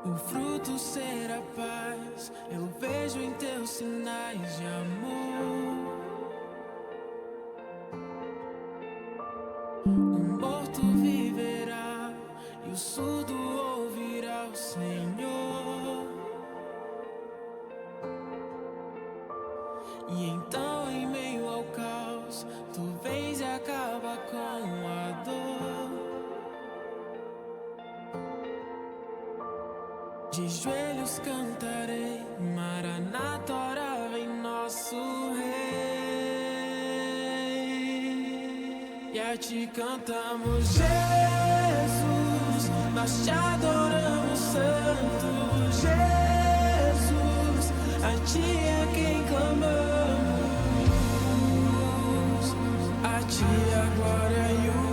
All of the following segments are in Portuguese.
O fruto será paz, eu vejo em teus sinais de amor. O morto viverá e o surdo ouvirá o Senhor. E então, em meio ao caos, tu vens e acaba com a dor. De joelhos cantarei, Maranata, ora vem nosso Rei. E a ti cantamos, Jesus, nós te adoramos, Santo Jesus, a ti é quem clamamos, a ti a glória e o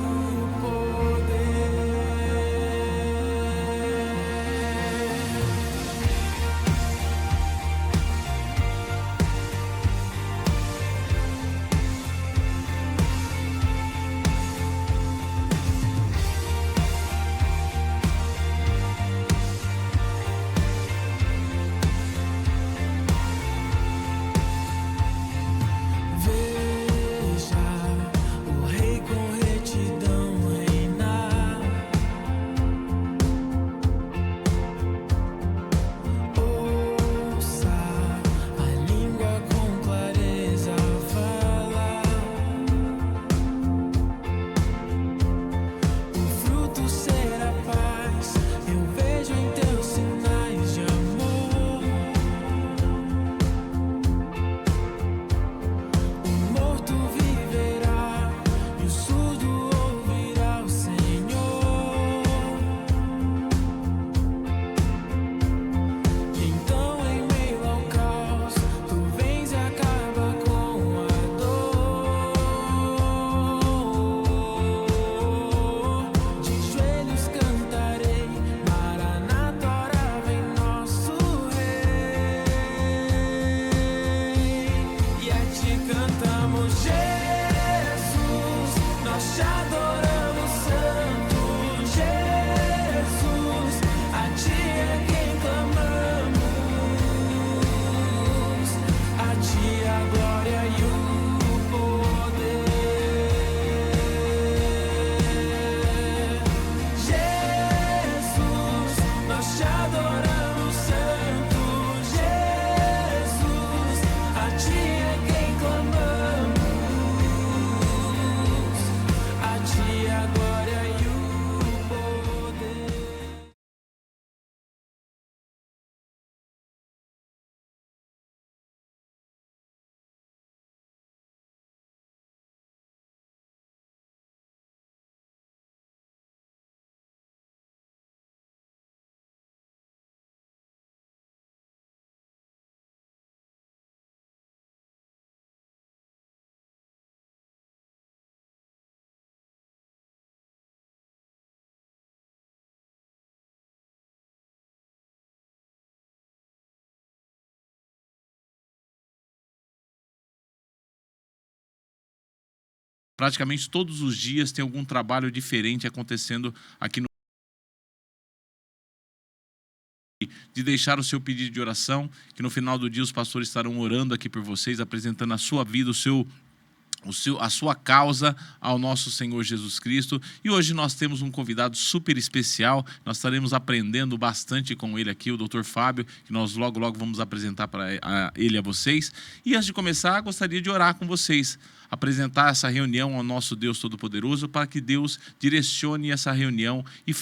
Praticamente todos os dias tem algum trabalho diferente acontecendo aqui no de deixar o seu pedido de oração, que no final do dia os pastores estarão orando aqui por vocês, apresentando a sua vida, a sua causa ao nosso Senhor Jesus Cristo. E hoje nós temos um convidado super especial, nós estaremos aprendendo bastante com ele aqui, o Dr. Fábio, que nós logo vamos apresentar para ele a vocês. E antes de começar, gostaria de orar com vocês, apresentar essa reunião ao nosso Deus Todo-Poderoso, para que Deus direcione essa reunião e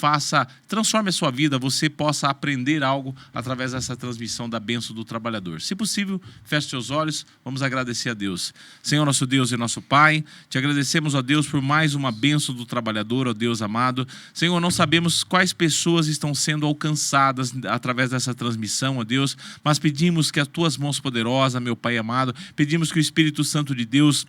transforme a sua vida, você possa aprender algo através dessa transmissão da bênção do trabalhador. Se possível, feche seus olhos, vamos agradecer a Deus. Senhor, nosso Deus e nosso Pai, te agradecemos, ó Deus, por mais uma bênção do trabalhador, ó Deus amado. Senhor, não sabemos quais pessoas estão sendo alcançadas através dessa transmissão, ó Deus, mas pedimos que as tuas mãos poderosas, meu Pai amado, pedimos que o Espírito Santo de Deus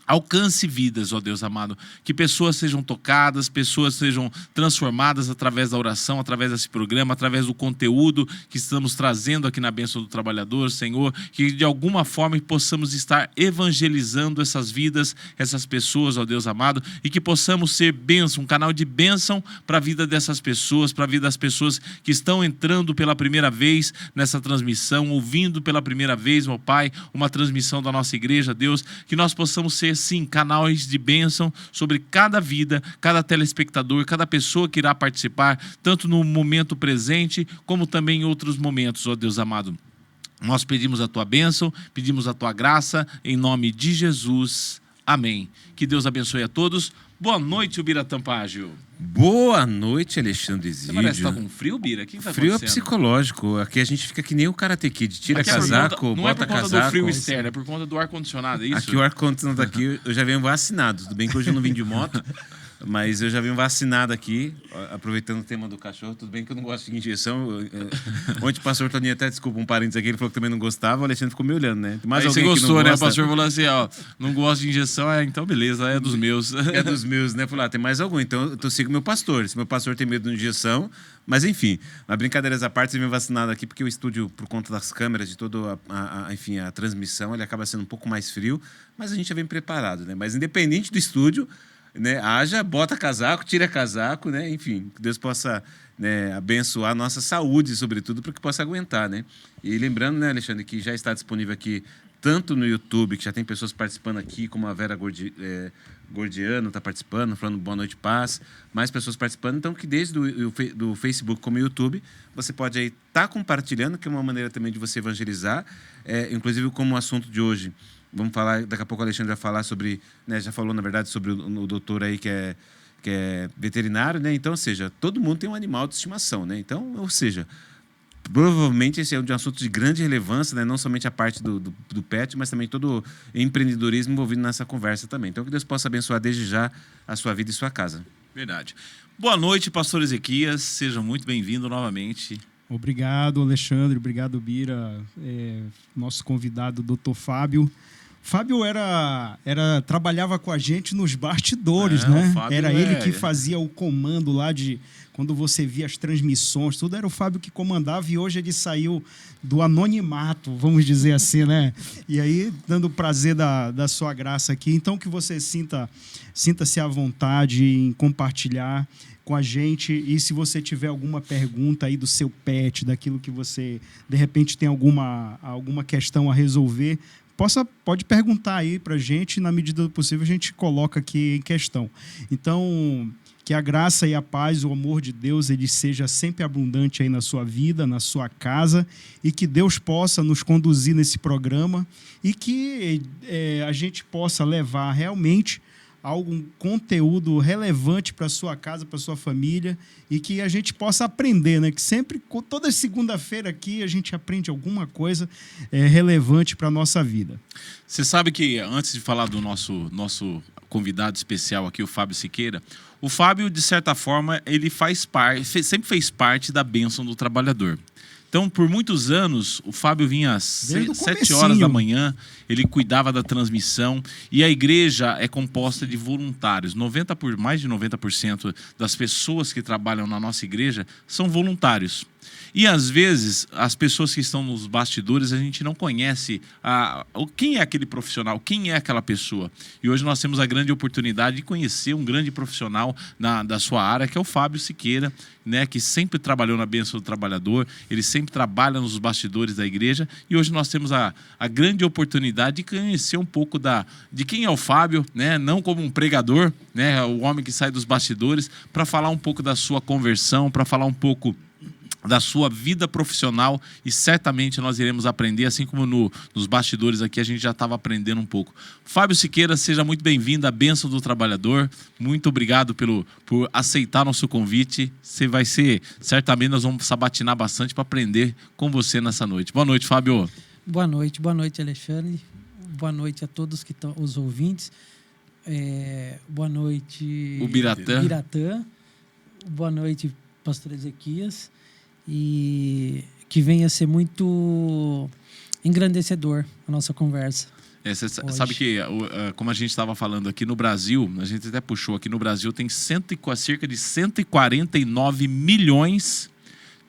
Alcance vidas, ó Deus amado, que pessoas sejam tocadas, pessoas sejam transformadas através da oração, através desse programa, através do conteúdo que estamos trazendo aqui na Bênção do Trabalhador, Senhor, que de alguma forma possamos estar evangelizando essas vidas, essas pessoas, ó Deus amado, e que possamos ser bênção, um canal de bênção para a vida dessas pessoas, para a vida das pessoas que estão entrando pela primeira vez nessa transmissão, ouvindo pela primeira vez, meu Pai, uma transmissão da nossa igreja, Deus, que nós possamos ser sim, canais de bênção sobre cada vida, cada telespectador, cada pessoa que irá participar, tanto no momento presente, como também em outros momentos, ó Deus amado. Nós pedimos a tua bênção, pedimos a tua graça, em nome de Jesus. Amém. Que Deus abençoe a todos. Boa noite, Bira Tampágio. Boa noite, Alexandre Zídio. Você parece que tá com frio, Bira? O que tá frio acontecendo? É psicológico. Aqui a gente fica que nem o Karate Kid. Tira casaco, não bota é por conta casaco. do frio externo, é por conta do ar-condicionado, é isso? Aqui o ar-condicionado aqui, eu já venho vacinado. Tudo bem que hoje eu não vim de moto, mas eu já venho vacinado aqui, aproveitando o tema do cachorro. Tudo bem que eu não gosto de injeção. Ontem o pastor Toninho, até desculpa, um parênteses aqui, ele falou que também não gostava, o Alexandre ficou me olhando, né? Mas aí você gostou, né? O pastor falou assim, ó, não gosto de injeção, então beleza, é dos meus. É dos meus, né? Falei, tem mais algum, então eu sigo meu pastor. Se meu pastor tem medo de injeção, mas enfim, mas brincadeiras à parte, eu vim vacinado aqui porque o estúdio, por conta das câmeras, de toda enfim, a transmissão, ele acaba sendo um pouco mais frio, mas a gente já vem preparado, né? Mas independente do estúdio, né, bota casaco, tira casaco, né? Enfim, que Deus possa, né, abençoar a nossa saúde, sobretudo, para que possa aguentar, né? E lembrando, né, Alexandre, que já está disponível aqui tanto no YouTube, que já tem pessoas participando aqui, como a Vera Gordiano está participando, falando boa noite, paz, mais pessoas participando, então que desde do Facebook como YouTube, você pode aí estar compartilhando, que é uma maneira também de você evangelizar, inclusive como o assunto de hoje. Vamos falar, daqui a pouco o Alexandre vai falar sobre, né, já falou, na verdade, sobre o doutor aí que é veterinário, né? Então, ou seja, todo mundo tem um animal de estimação, né? Então, ou seja, provavelmente esse é um assunto de grande relevância, né? Não somente a parte do pet, mas também todo o empreendedorismo envolvido nessa conversa também. Então, que Deus possa abençoar desde já a sua vida e sua casa. Verdade. Boa noite, pastor Ezequias. Seja muito bem-vindo novamente. Obrigado, Alexandre. Obrigado, Bira. Nosso convidado, doutor Fábio. Fábio trabalhava com a gente nos bastidores, né? Era ele que fazia o comando lá de... Quando você via as transmissões, tudo era o Fábio que comandava, e hoje ele saiu do anonimato, vamos dizer assim, né? E aí, dando o prazer da sua graça aqui. Então, que você sinta-se à vontade em compartilhar com a gente, e se você tiver alguma pergunta aí do seu pet, daquilo que você, de repente, tem alguma questão a resolver, pode perguntar aí para a gente, na medida do possível a gente coloca aqui em questão. Então, que a graça e a paz, o amor de Deus, ele seja sempre abundante aí na sua vida, na sua casa, e que Deus possa nos conduzir nesse programa e que a gente possa levar realmente algum conteúdo relevante para a sua casa, para a sua família, e que a gente possa aprender, né? Que sempre, toda segunda-feira aqui, a gente aprende alguma coisa relevante para a nossa vida. Você sabe que, antes de falar do nosso convidado especial aqui, o Fábio Siqueira, o Fábio, de certa forma, ele sempre fez parte da bênção do trabalhador. Então, por muitos anos, o Fábio vinha às 7 horas da manhã, ele cuidava da transmissão, e a igreja é composta de voluntários. Mais de 90% das pessoas que trabalham na nossa igreja são voluntários. E, às vezes, as pessoas que estão nos bastidores, a gente não conhece quem é aquele profissional, quem é aquela pessoa. E hoje nós temos a grande oportunidade de conhecer um grande profissional da sua área, que é o Fábio Siqueira, né, que sempre trabalhou na Bênção do Trabalhador, ele sempre trabalha nos bastidores da igreja, e hoje nós temos a grande oportunidade de conhecer um pouco de quem é o Fábio, né, não como um pregador, né, o homem que sai dos bastidores, para falar um pouco da sua conversão, para falar um pouco da sua vida profissional, e certamente nós iremos aprender, assim como nos bastidores aqui a gente já estava aprendendo um pouco. Fábio Siqueira, seja muito bem-vindo à Bênção do Trabalhador. Muito obrigado por aceitar nosso convite. Certamente nós vamos sabatinar bastante para aprender com você nessa noite. Boa noite, Fábio. Boa noite, Alexandre. Boa noite a todos que estão, os ouvintes. Boa noite, o Biratã. Boa noite, pastor Ezequias. E que venha a ser muito engrandecedor a nossa conversa. Você sabe que, como a gente estava falando aqui no Brasil, a gente até puxou aqui no Brasil, tem cerca de 149 milhões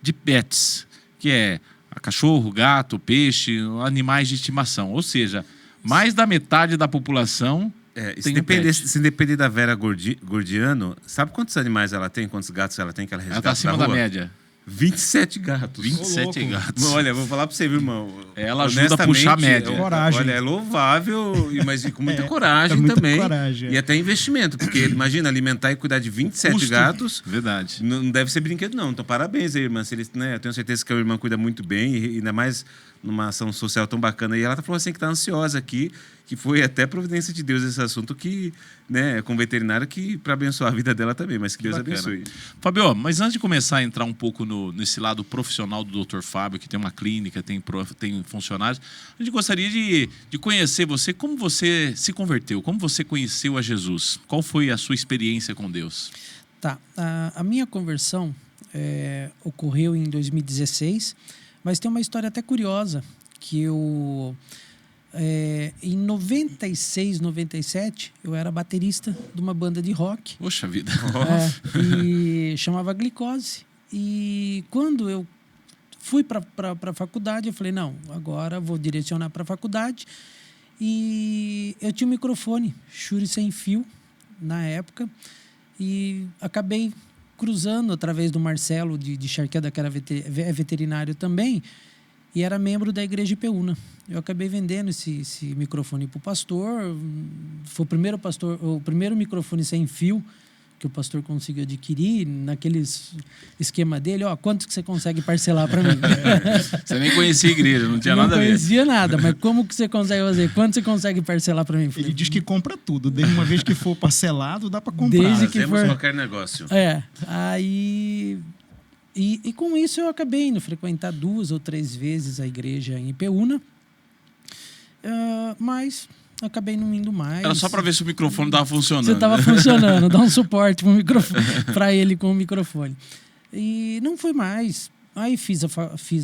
de pets, que é cachorro, gato, peixe, animais de estimação. Ou seja, mais da metade da população se depender da Vera Gordiano, sabe quantos animais ela tem, quantos gatos ela tem que ela resgata? Ela está acima da média. 27 gatos. 27 gatos. Olha, vou falar pra você, viu, irmão? Ela ajuda a puxar a média. Coragem. Olha, é louvável, mas com muita coragem também. Coragem. E até investimento, porque imagina, alimentar e cuidar de 27 gatos. Verdade. Não deve ser brinquedo, não. Então, parabéns aí, irmã. Se eles, né, eu tenho certeza que a irmã cuida muito bem, e ainda mais numa ação social tão bacana. E ela falou assim que tá ansiosa aqui, que foi até providência de Deus esse assunto, que, né, com o veterinário, que para abençoar a vida dela também, mas que Deus abençoe. Fábio, mas antes de começar a entrar um pouco nesse lado profissional do Dr. Fábio, que tem uma clínica, tem funcionários, a gente gostaria de conhecer você, como você se converteu, como você conheceu a Jesus, qual foi a sua experiência com Deus? Tá, a minha conversão ocorreu em 2016, mas tem uma história até curiosa, que eu... em 96, 97, eu era baterista de uma banda de rock. Poxa vida. E chamava Glicose. E quando eu fui para a faculdade, eu falei, não, agora vou direcionar para a faculdade. E eu tinha um microfone Shure sem fio na época e acabei cruzando através do Marcelo de Charqueda, que era veterinário também, e era membro da Igreja Ipeúna. Eu acabei vendendo esse microfone para o pastor. Foi o primeiro microfone sem fio que o pastor conseguiu adquirir, naquele esquema dele. Quanto que você consegue parcelar para mim? Você nem conhecia a igreja, não tinha nada a ver. Não conhecia nada, mas como que você consegue fazer? Quanto você consegue parcelar para mim? Ele diz que compra tudo. Desde uma vez que for parcelado, dá para comprar. Desde que for... qualquer negócio. Aí... E com isso eu acabei indo frequentar 2 ou 3 vezes a igreja em Ipeúna, mas acabei não indo mais. Era só para ver se o microfone estava funcionando. Se estava funcionando, dar um suporte para ele com o microfone. E não foi mais. Aí fiz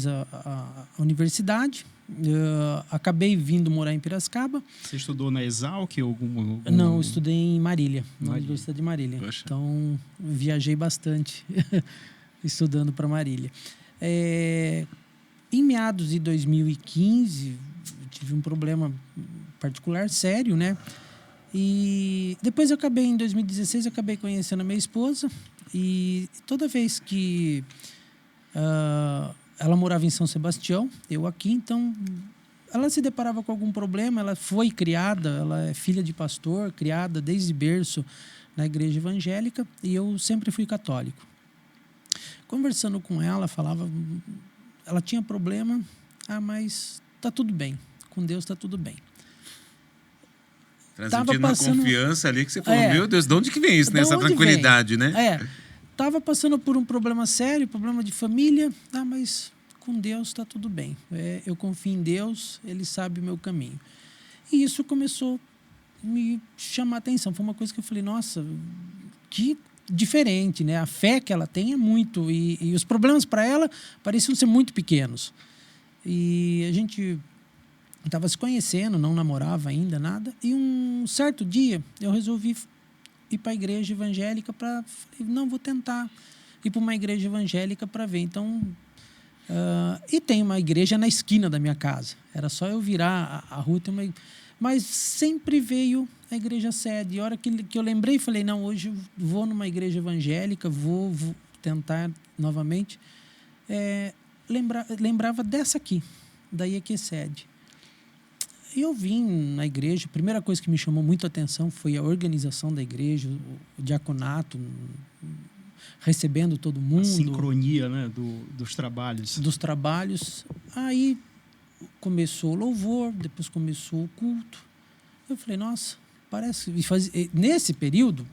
a universidade, acabei vindo morar em Piracicaba. Você estudou na Exalc? Não, estudei em Marília, na Universidade de Marília. Poxa. Então, viajei bastante estudando para Marília. Em meados de 2015, tive um problema particular sério, né? E depois em 2016, eu acabei conhecendo a minha esposa, e toda vez que ela morava em São Sebastião, eu aqui, então ela se deparava com algum problema. Ela foi criada, ela é filha de pastor, criada desde berço na igreja evangélica, e eu sempre fui católico. Conversando com ela, ela tinha problema, mas tá tudo bem, com Deus tá tudo bem. Transmitindo uma confiança ali que você falou, meu Deus, de onde que vem isso, né? Essa tranquilidade, né? Tava passando por um problema sério, problema de família, mas com Deus tá tudo bem. Eu confio em Deus, Ele sabe o meu caminho. E isso começou a me chamar a atenção. Foi uma coisa que eu falei, nossa, que diferente, né? A fé que ela tem é muito, e os problemas para ela pareciam ser muito pequenos. E a gente estava se conhecendo, não namorava ainda, nada. E um certo dia eu resolvi ir para a igreja evangélica vou tentar ir para uma igreja evangélica para ver. Então, e tem uma igreja na esquina da minha casa. Era só eu virar a rua, mas sempre veio a igreja sede. E a hora que eu lembrei, falei, não, hoje eu vou numa igreja evangélica, vou tentar novamente. Lembrava dessa aqui, da IEQ sede. E eu vim na igreja, a primeira coisa que me chamou muito a atenção foi a organização da igreja, o diaconato, recebendo todo mundo. A sincronia, né, dos trabalhos. Dos trabalhos. Aí começou o louvor, depois começou o culto. Eu falei, nossa, parece... Nesse período,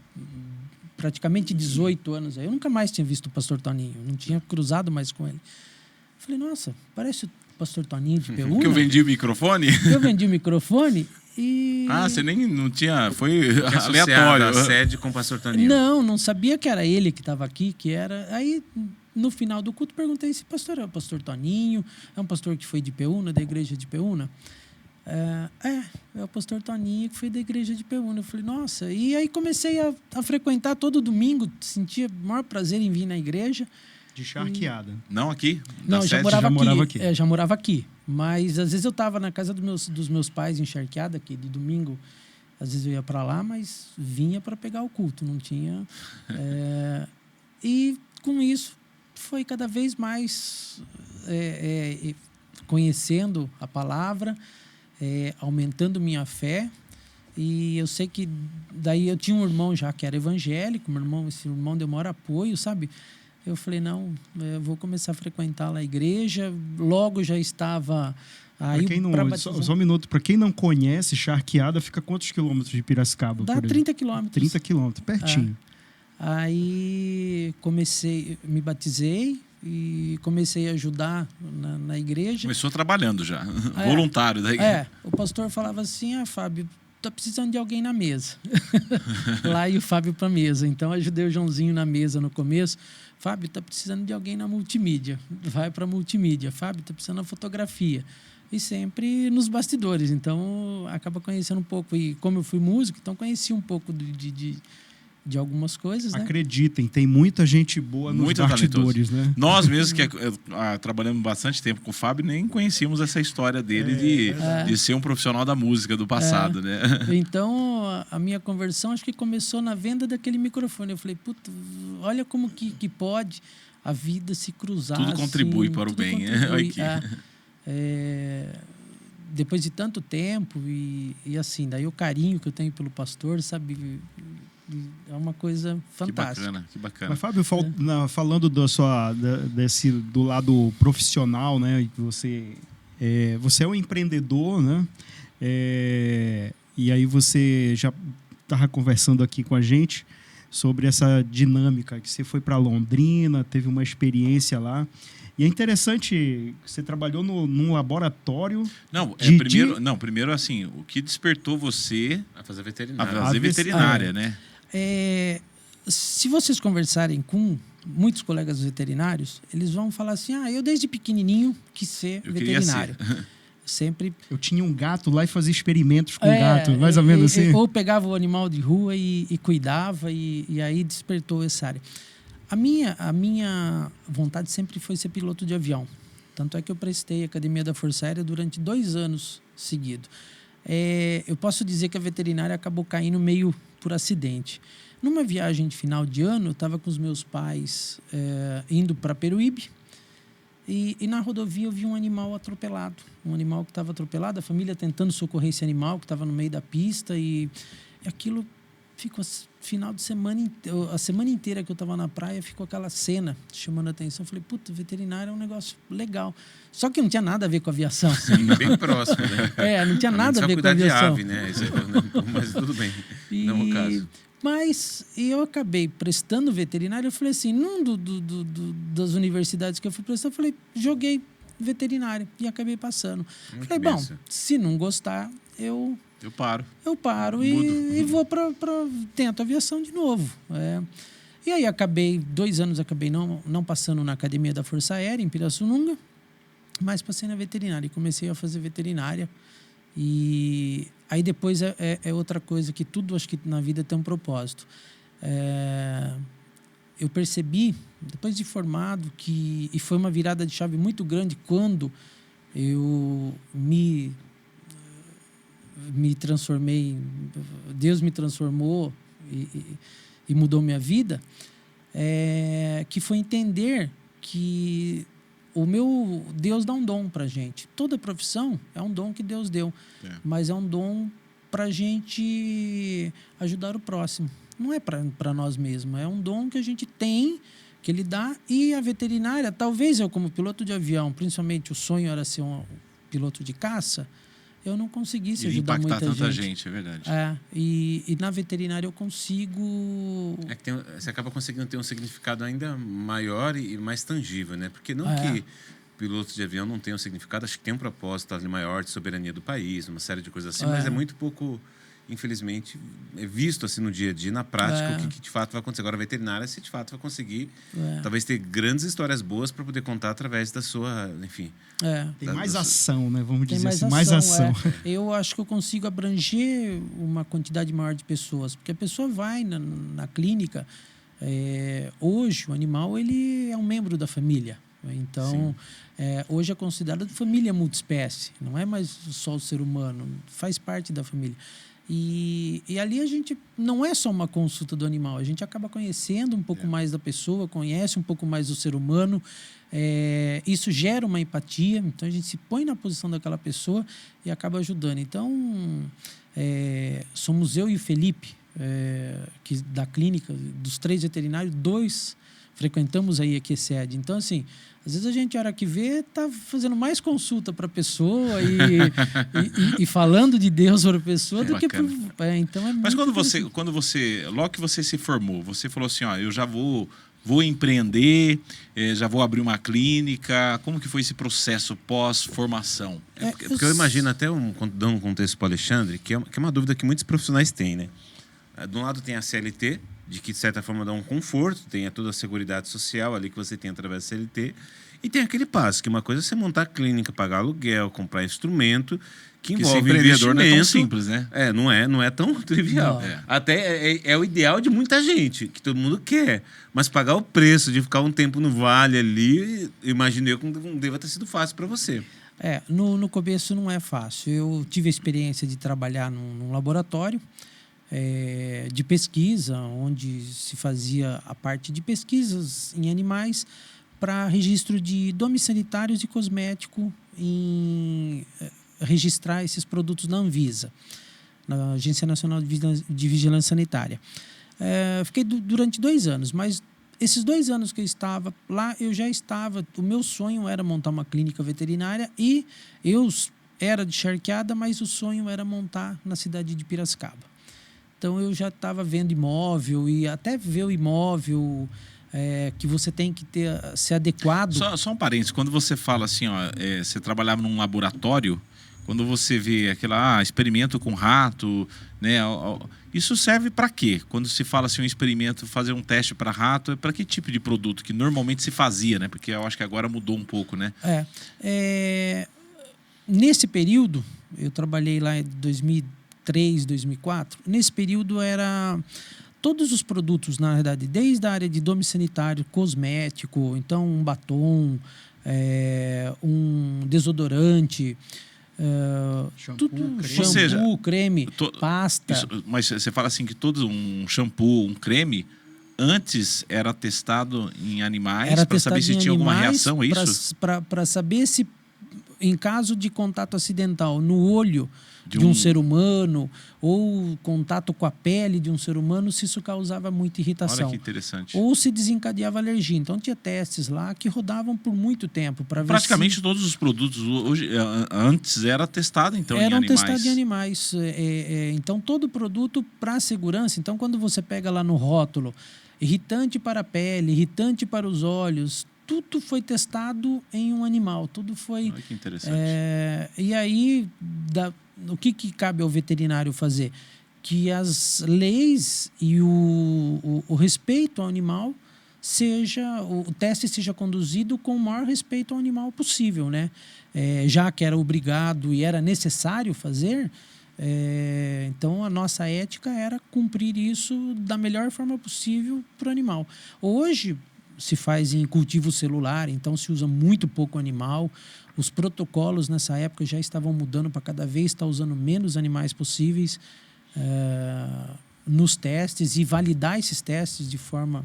praticamente 18 anos, eu nunca mais tinha visto o pastor Toninho, não tinha cruzado mais com ele. Eu falei, nossa, parece o pastor Toninho de Ipeúna. Que eu vendi o microfone? Eu vendi o microfone e... você nem não tinha... Foi aleatório. A sede com o pastor Toninho. Não sabia que era ele que estava aqui, que era... Aí, no final do culto, perguntei se pastor é o pastor Toninho, é um pastor que foi de Ipeúna, da igreja de Ipeúna. É o pastor Toninho, que foi da igreja de Peúna. Eu falei, nossa. E aí comecei a frequentar todo domingo, sentia o maior prazer em vir na igreja. De Charqueada. Não aqui? Não, já morava aqui. Já morava aqui. Mas às vezes eu estava na casa dos meus pais em Charqueada, que de domingo, às vezes eu ia para lá, mas vinha para pegar o culto, não tinha. E com isso foi cada vez mais conhecendo a palavra, aumentando minha fé. E eu sei que daí eu tinha um irmão já que era evangélico, esse irmão deu maior apoio, sabe? Eu falei, não, eu vou começar a frequentar lá a igreja. Logo já estava aí só um minuto, para quem não conhece, Charqueada fica quantos quilômetros de Piracicaba? Dá 30 quilômetros. 30 quilômetros, pertinho. Aí me batizei e comecei a ajudar na igreja. Começou trabalhando já, voluntário da igreja. O pastor falava assim, Fábio, tá precisando de alguém na mesa. Lá e o Fábio para mesa. Então ajudei o Joãozinho na mesa no começo. Fábio, tá precisando de alguém na multimídia. Vai para multimídia. Fábio, tá precisando de fotografia. E sempre nos bastidores. Então acaba conhecendo um pouco. E como eu fui músico, então conheci um pouco de algumas coisas, né? Acreditem, tem muita gente boa nos bastidores, né? Nós mesmos que trabalhamos bastante tempo com o Fábio, nem conhecíamos essa história dele de ser um profissional da música do passado, né? Então, a minha conversão acho que começou na venda daquele microfone. Eu falei, puta, olha como que pode a vida se cruzar. Tudo contribui assim, para o bem. Depois de tanto tempo e assim, daí o carinho que eu tenho pelo pastor, sabe... É uma coisa fantástica. Que bacana. Mas, Fábio, falando do lado profissional, né? Você é um empreendedor, né? E aí você já estava conversando aqui com a gente sobre essa dinâmica, que você foi para Londrina, teve uma experiência lá. E é interessante, você trabalhou num laboratório... Primeiro assim, o que despertou você a fazer veterinária. A fazer veterinária, né? Se vocês conversarem com muitos colegas veterinários, eles vão falar assim, eu desde pequenininho quis ser veterinário. Sempre... Eu tinha um gato lá e fazia experimentos com gato, mais ou menos assim. Ou pegava o animal de rua e cuidava, e aí despertou essa área. A minha vontade sempre foi ser piloto de avião. Tanto é que eu prestei a Academia da Força Aérea durante 2 anos seguidos. Eu posso dizer que a veterinária acabou caindo meio por acidente. Numa viagem de final de ano, eu estava com os meus pais indo para Peruíbe e na rodovia eu vi um animal atropelado. Um animal que estava atropelado, a família tentando socorrer esse animal que estava no meio da pista e aquilo ficou final de semana, a semana inteira que eu estava na praia, ficou aquela cena chamando a atenção. Eu falei, puta, veterinário é um negócio legal. Só que não tinha nada a ver com aviação. Sim, bem próximo, né? Não tinha nada a ver com aviação. De ave, né? Mas tudo bem, não é o caso. Mas eu acabei prestando veterinário. Eu falei assim, num das universidades que eu fui prestar, eu falei, joguei veterinário e acabei passando. Falei, bom, se não gostar, eu paro. Eu paro e vou para tento aviação de novo. E aí acabei 2 anos não passando na Academia da Força Aérea em Pirassununga, mas passei na veterinária e comecei a fazer veterinária. E aí depois é outra coisa que tudo acho que na vida tem um propósito. Eu percebi depois de formado e foi uma virada de chave muito grande quando eu me transformei, Deus me transformou e mudou minha vida, que foi entender que o meu Deus dá um dom para gente. Toda profissão é um dom que Deus deu, mas é um dom para a gente ajudar o próximo. Não é para nós mesmos, é um dom que a gente tem, que Ele dá. E a veterinária, talvez eu como piloto de avião, principalmente o sonho era ser um piloto de caça, eu não conseguisse ajudar muita gente. Impactar tanta gente, é verdade. E na veterinária eu consigo... Você acaba conseguindo ter um significado ainda maior e mais tangível, né? Porque não que piloto de avião não tenha um significado, acho que tem um propósito ali maior de soberania do país, uma série de coisas assim, mas é muito pouco infelizmente, é visto assim no dia a dia, na prática, o que de fato vai acontecer. Agora, a veterinária, você de fato vai conseguir, talvez, ter grandes histórias boas para poder contar através da sua, enfim... Tem mais ação, né? Vamos dizer mais assim, mais ação. Eu acho que eu consigo abranger uma quantidade maior de pessoas, porque a pessoa vai na clínica, hoje o animal ele é um membro da família. Então, hoje é considerado família multiespécie, não é mais só o ser humano, faz parte da família. E ali a gente não é só uma consulta do animal, a gente acaba conhecendo um pouco mais da pessoa, conhece um pouco mais do ser humano, isso gera uma empatia, então a gente se põe na posição daquela pessoa e acaba ajudando. Então, somos eu e o Felipe, que da clínica, dos 3 veterinários, 2 frequentamos aí a QSED. Então, assim, às vezes a gente, a hora que vê, tá fazendo mais consulta para a pessoa e falando de Deus para a pessoa do bacana. que... então Mas quando você, logo que você se formou, você falou assim, ó, eu já vou empreender, já vou abrir uma clínica. Como que foi esse processo pós-formação? Porque eu imagino até, dando um contexto para o Alexandre, que é uma dúvida que muitos profissionais têm, né? De um lado tem a CLT, de que de certa forma dá um conforto, tem toda a seguridade social ali que você tem através da CLT, e tem aquele passo, que uma coisa é você montar clínica, pagar aluguel, comprar instrumento, que envolve empreendedor não é tão investimento. simples, né? Não é tão trivial. Até é o ideal de muita gente, que todo mundo quer. Mas pagar o preço de ficar um tempo no vale ali, imaginei que não deva ter sido fácil para você. No começo não é fácil. Eu tive a experiência de trabalhar num laboratório de pesquisa, onde se fazia a parte de pesquisas em animais para registro de domes sanitários e cosmético, registrar esses produtos na Anvisa, na Agência Nacional de Vigilância Sanitária. Fiquei durante 2 anos, mas esses 2 anos que eu estava lá, o meu sonho era montar uma clínica veterinária e eu era de Charqueada, mas o sonho era montar na cidade de Piracicaba. Então, eu já estava vendo imóvel e até ver o imóvel que você tem que ser adequado. Só um parênteses. Quando você fala assim, você trabalhava num laboratório, quando você vê experimento com rato, né? Isso serve para quê? Quando se fala assim, um experimento, fazer um teste para rato, é para que tipo de produto que normalmente se fazia, né? Porque eu acho que agora mudou um pouco, né? Nesse período, eu trabalhei lá em 2003, 2004. Nesse período era todos os produtos, na verdade, desde a área de dome sanitário, cosmético, então um batom, um desodorante, shampoo, creme, pasta. Mas você fala assim que todo um shampoo, um creme, antes era testado em animais para saber se tinha alguma reação, é isso? Para saber se, em caso de contato acidental no olho de um ser humano ou contato com a pele de um ser humano, se isso causava muita irritação. Olha que interessante. Ou se desencadeava alergia. Então, tinha testes lá que rodavam por muito tempo para ver praticamente todos os produtos hoje, antes era testado em animais. Eram testados em animais. Então, todo produto para segurança. Então, quando você pega lá no rótulo, irritante para a pele, irritante para os olhos, tudo foi testado em um animal. Tudo foi... Olha que interessante. E aí... O que cabe ao veterinário fazer? Que as leis e o respeito ao animal o teste seja conduzido com o maior respeito ao animal possível, né? Já que era obrigado e era necessário fazer, então a nossa ética era cumprir isso da melhor forma possível para o animal. Hoje se faz em cultivo celular, então se usa muito pouco animal. Os protocolos nessa época já estavam mudando para cada vez estar usando menos animais possíveis nos testes e validar esses testes de forma...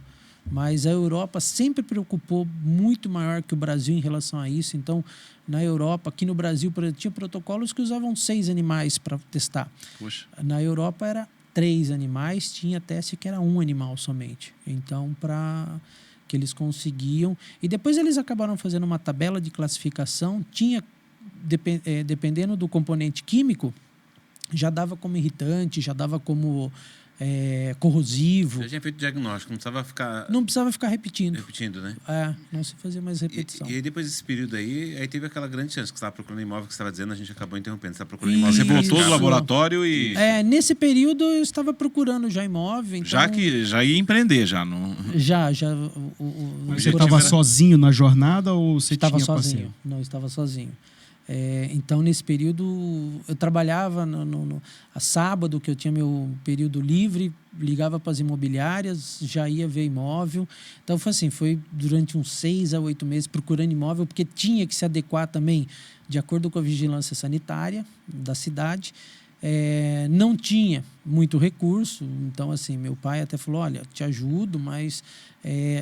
Mas a Europa sempre preocupou muito maior que o Brasil em relação a isso. Então, na Europa, aqui no Brasil, tinha protocolos que usavam 6 animais para testar. Poxa. Na Europa era 3 animais, tinha teste que era 1 animal somente. Então, que eles conseguiam. E depois eles acabaram fazendo uma tabela de classificação. Tinha, dependendo do componente químico, já dava como irritante, já dava como corrosivo. Já tinha feito diagnóstico, não precisava ficar... Não precisava ficar repetindo. Repetindo, né? Não se fazia mais repetição. E aí depois desse período aí teve aquela grande chance que você estava procurando imóvel, que você estava dizendo, a gente acabou interrompendo. Você estava procurando imóvel. Você voltou do Isso. laboratório e... Nesse período eu estava procurando já imóvel. Então... Já ia empreender, já. Não... Já. Mas você estava sozinho na jornada ou você estava tinha sozinho? parceiro? Não, estava sozinho. Então, nesse período, eu trabalhava a sábado, que eu tinha meu período livre, ligava para as imobiliárias, já ia ver imóvel. Então, foi durante uns 6 a 8 meses procurando imóvel, porque tinha que se adequar também de acordo com a vigilância sanitária da cidade. Não tinha muito recurso, então, meu pai até falou, olha, te ajudo, mas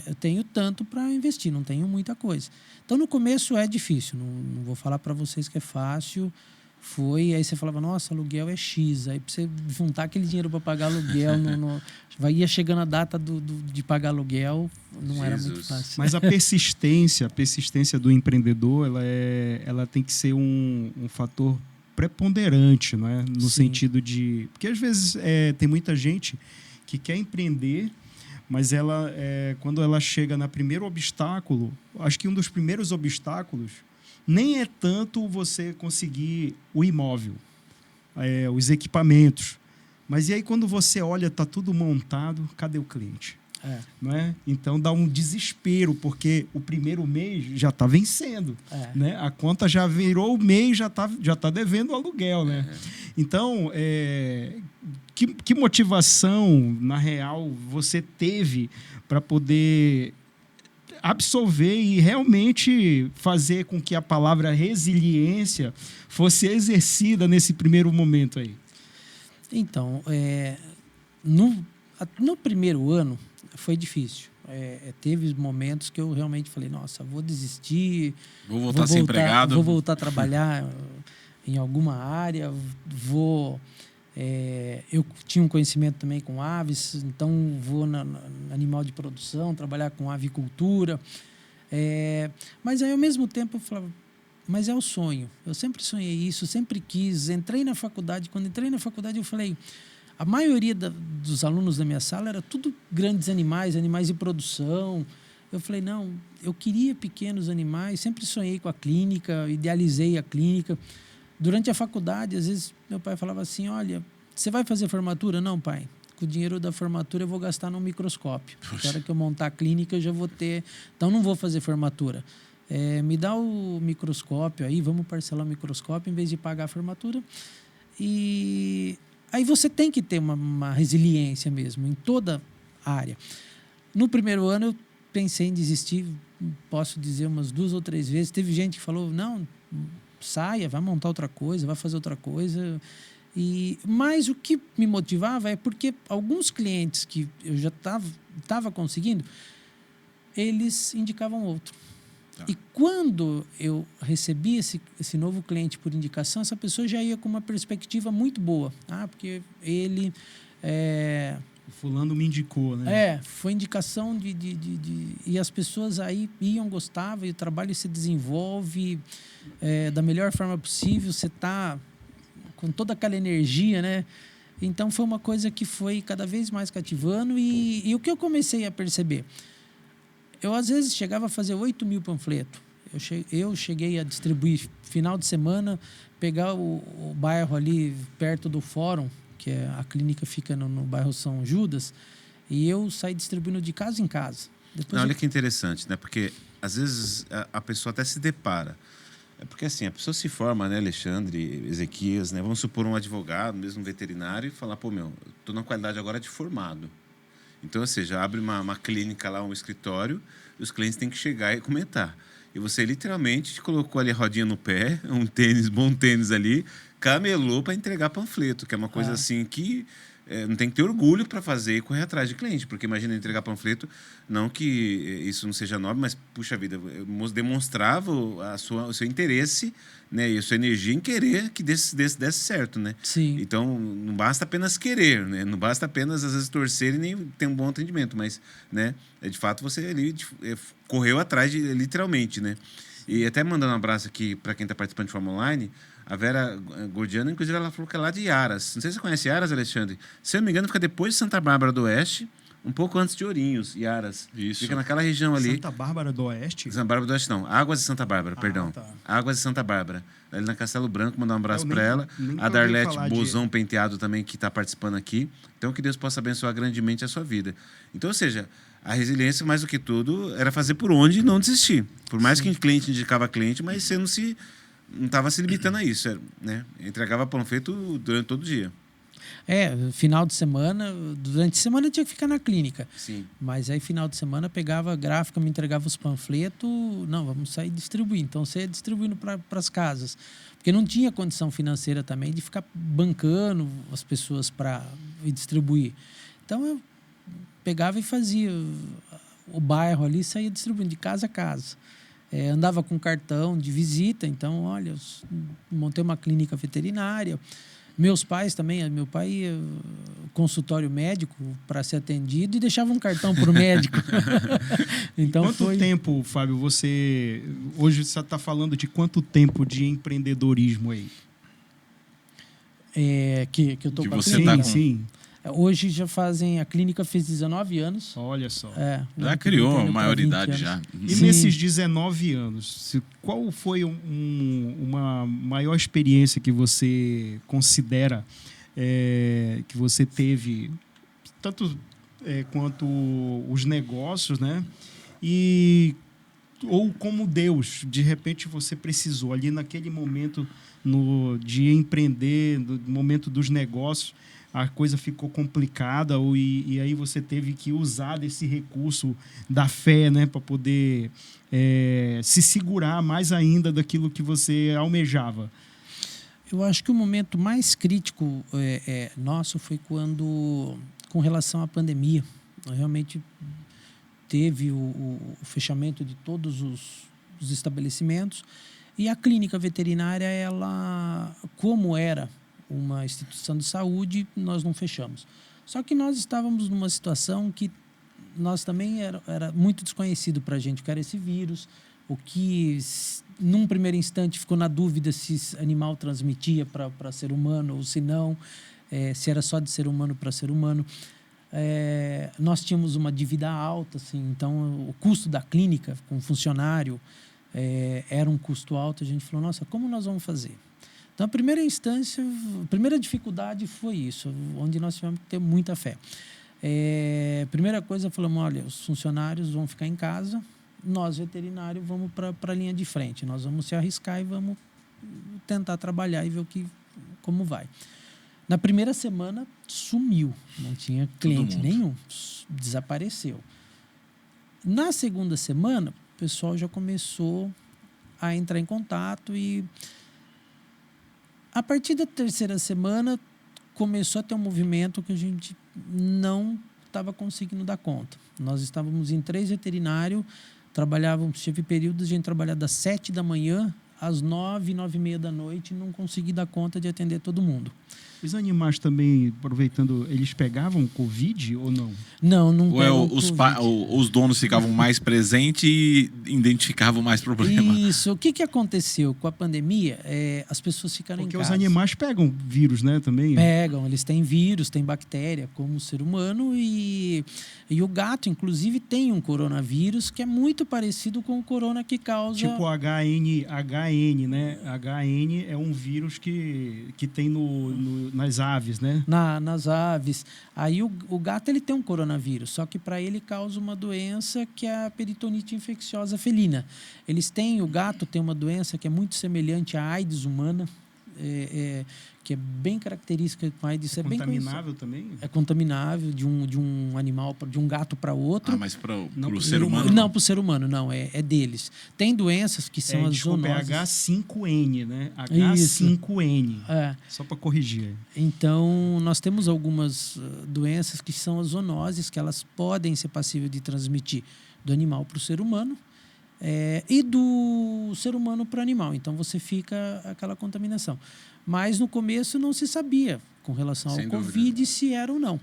eu tenho tanto para investir, não tenho muita coisa. Então, no começo é difícil, não vou falar para vocês que é fácil. Aí você falava, nossa, aluguel é X. Aí, para você juntar aquele dinheiro para pagar aluguel, ia chegando a data de pagar aluguel, não era muito fácil. Mas a persistência do empreendedor, ela tem que ser um fator preponderante, não é? No sentido de... Porque, às vezes, tem muita gente que quer empreender, mas quando ela chega no primeiro obstáculo, acho que um dos primeiros obstáculos nem é tanto você conseguir o imóvel, os equipamentos. Mas e aí, quando você olha, está tudo montado, cadê o cliente? Não é? Então, dá um desespero, porque o primeiro mês já está vencendo. Né? A conta já virou o mês, já tá devendo o aluguel. Né? Então, que motivação, na real, você teve para poder absorver e realmente fazer com que a palavra resiliência fosse exercida nesse primeiro momento aí? Então, no primeiro ano foi difícil. Teve momentos que eu realmente falei, nossa, vou desistir. Vou voltar a ser empregado. Vou voltar a trabalhar em alguma área. Eu tinha um conhecimento também com aves, então vou na animal de produção, trabalhar com avicultura. Mas aí, ao mesmo tempo, eu falava, mas é o sonho. Eu sempre sonhei isso, sempre quis. Entrei na faculdade. Quando entrei na faculdade, eu falei... A maioria dos alunos da minha sala era tudo grandes animais de produção. Eu falei, não, eu queria pequenos animais, sempre sonhei com a clínica, idealizei a clínica. Durante a faculdade, às vezes, meu pai falava assim, olha, você vai fazer formatura? Não, pai. Com o dinheiro da formatura eu vou gastar num microscópio. Na hora que eu montar a clínica, eu já vou ter... Então, não vou fazer formatura. Me dá o microscópio aí, vamos parcelar o microscópio em vez de pagar a formatura. E... Aí você tem que ter uma resiliência mesmo, em toda área. No primeiro ano, eu pensei em desistir, posso dizer umas 2 ou 3 vezes. Teve gente que falou, não, saia, vai montar outra coisa, vai fazer outra coisa. Mas o que me motivava é porque alguns clientes que eu já estava conseguindo, eles indicavam outro. E quando eu recebi esse novo cliente por indicação, essa pessoa já ia com uma perspectiva muito boa. Porque ele... Fulano me indicou, né? Foi indicação e as pessoas aí gostavam, e o trabalho se desenvolve da melhor forma possível, você está com toda aquela energia, né? Então, foi uma coisa que foi cada vez mais cativando e o que eu comecei a perceber... Eu, às vezes, chegava a fazer 8.000 panfletos. Eu cheguei a distribuir, final de semana, pegar o bairro ali perto do fórum, que a clínica fica no bairro São Judas, e eu saí distribuindo de casa em casa. Olha que interessante, né? Porque, às vezes, a pessoa até se depara. Porque, assim, a pessoa se forma, né, Alexandre, Ezequias, né? Vamos supor um advogado, mesmo um veterinário, e falar, estou na qualidade agora de formado. Então, ou seja, abre uma clínica lá, um escritório, e os clientes têm que chegar e comentar. E você literalmente colocou ali a rodinha no pé, bom tênis ali, camelou para entregar panfleto, que é uma coisa assim que não tem que ter orgulho para fazer e correr atrás de cliente, porque imagina entregar panfleto, não que isso não seja nobre, mas, puxa vida, demonstrava o seu interesse, né, e a sua energia em querer que desse certo, né? Sim. Então, não basta apenas querer, né? Não basta apenas, às vezes, torcer e nem ter um bom atendimento, mas, né, de fato, você ali correu atrás, literalmente, né? E até mandando um abraço aqui para quem está participando de forma online, a Vera Gordiano, inclusive, ela falou que é lá de Aras. Não sei se você conhece Aras, Alexandre. Se eu não me engano, fica depois de Santa Bárbara do Oeste, um pouco antes de Ourinhos, Aras. Isso. Fica naquela região ali. Santa Bárbara do Oeste? Santa Bárbara do Oeste, não. Águas de Santa Bárbara, perdão. Tá. Águas de Santa Bárbara. Ali na Castelo Branco, mandar um abraço para ela. A ouvi Darlete falar Bozão Penteado também, que está participando aqui. Então, que Deus possa abençoar grandemente a sua vida. Então, ou seja, a resiliência, mais do que tudo, era fazer por onde e não desistir. Por mais que o cliente indicava cliente, mas você não estava se limitando a isso, né? Entregava pão feito durante todo o dia. Final de semana, durante a semana eu tinha que ficar na clínica. Sim. Mas aí, final de semana, pegava a gráfica, me entregava os panfletos. Não, vamos sair distribuindo. Então, você ia distribuindo para as casas. Porque não tinha condição financeira também de ficar bancando as pessoas para distribuir. Então, eu pegava e fazia o bairro ali, saía distribuindo de casa a casa. Andava com cartão de visita. Então, olha, eu montei uma clínica veterinária. Meus pais também, meu pai ia consultório médico para ser atendido e deixava um cartão para o médico. Então, quanto tempo, Fábio, hoje você está falando de quanto tempo de empreendedorismo aí? Que eu estou Que com a você clínica? tá com... Sim. Hoje a clínica fez 19 anos. Olha só. Já criou a maioridade já. E nesses 19 anos, qual foi uma maior experiência que você considera que você teve, tanto quanto os negócios, né? Ou como Deus, de repente você precisou ali naquele momento de empreender, no momento dos negócios, a coisa ficou complicada e aí você teve que usar desse recurso da fé, né, para poder se segurar mais ainda daquilo que você almejava? Eu acho que o momento mais crítico nosso foi quando, com relação à pandemia, realmente teve o fechamento de todos os estabelecimentos e a clínica veterinária, ela, como era uma instituição de saúde, nós não fechamos. Só que nós estávamos numa situação que nós também era muito desconhecido para a gente o que era esse vírus, o que, num primeiro instante, ficou na dúvida se esse animal transmitia para ser humano ou se não, se era só de ser humano para ser humano. Nós tínhamos uma dívida alta, assim, então o custo da clínica com funcionário era um custo alto. A gente falou, nossa, como nós vamos fazer? Então, a primeira instância, a primeira dificuldade foi isso, onde nós tivemos que ter muita fé. Primeira coisa, falamos, olha, os funcionários vão ficar em casa, nós, veterinários, vamos para a linha de frente. Nós vamos se arriscar e vamos tentar trabalhar e ver como vai. Na primeira semana, sumiu, não tinha cliente nenhum, desapareceu. Na segunda semana, o pessoal já começou a entrar em contato e... A partir da terceira semana, começou a ter um movimento que a gente não estava conseguindo dar conta. Nós estávamos em 3 veterinários, tive períodos de a gente trabalhar das 7 da manhã às 9, 9h30 da noite, e não consegui dar conta de atender todo mundo. Os animais também, aproveitando, eles pegavam Covid ou não? Não Ou pegavam os donos ficavam mais presentes e identificavam mais problemas? Isso. O que aconteceu com a pandemia? As pessoas ficaram em casa. Porque os animais pegam vírus, né, também? Pegam, eles têm vírus, têm bactéria, como o ser humano. E o gato, inclusive, tem um coronavírus que é muito parecido com o corona que causa... Tipo HN, né? HN é um vírus que tem nas aves, né? Nas aves. Aí o gato ele tem um coronavírus, só que para ele causa uma doença que é a peritonite infecciosa felina. O gato tem uma doença que é muito semelhante à AIDS humana, que é bem característica com a AIDS. É contaminável também? É contaminável de um animal, de um gato para outro. Mas para o ser humano? Não, para o ser humano, não. É deles. Tem doenças que são as zoonoses. É H5N, né? H5N. Só para corrigir. Então, nós temos algumas doenças que são as zoonoses, que elas podem ser passíveis de transmitir do animal para o ser humano e do ser humano para o animal. Então, você fica aquela contaminação. Mas, no começo, não se sabia com relação ao Covid se era ou não.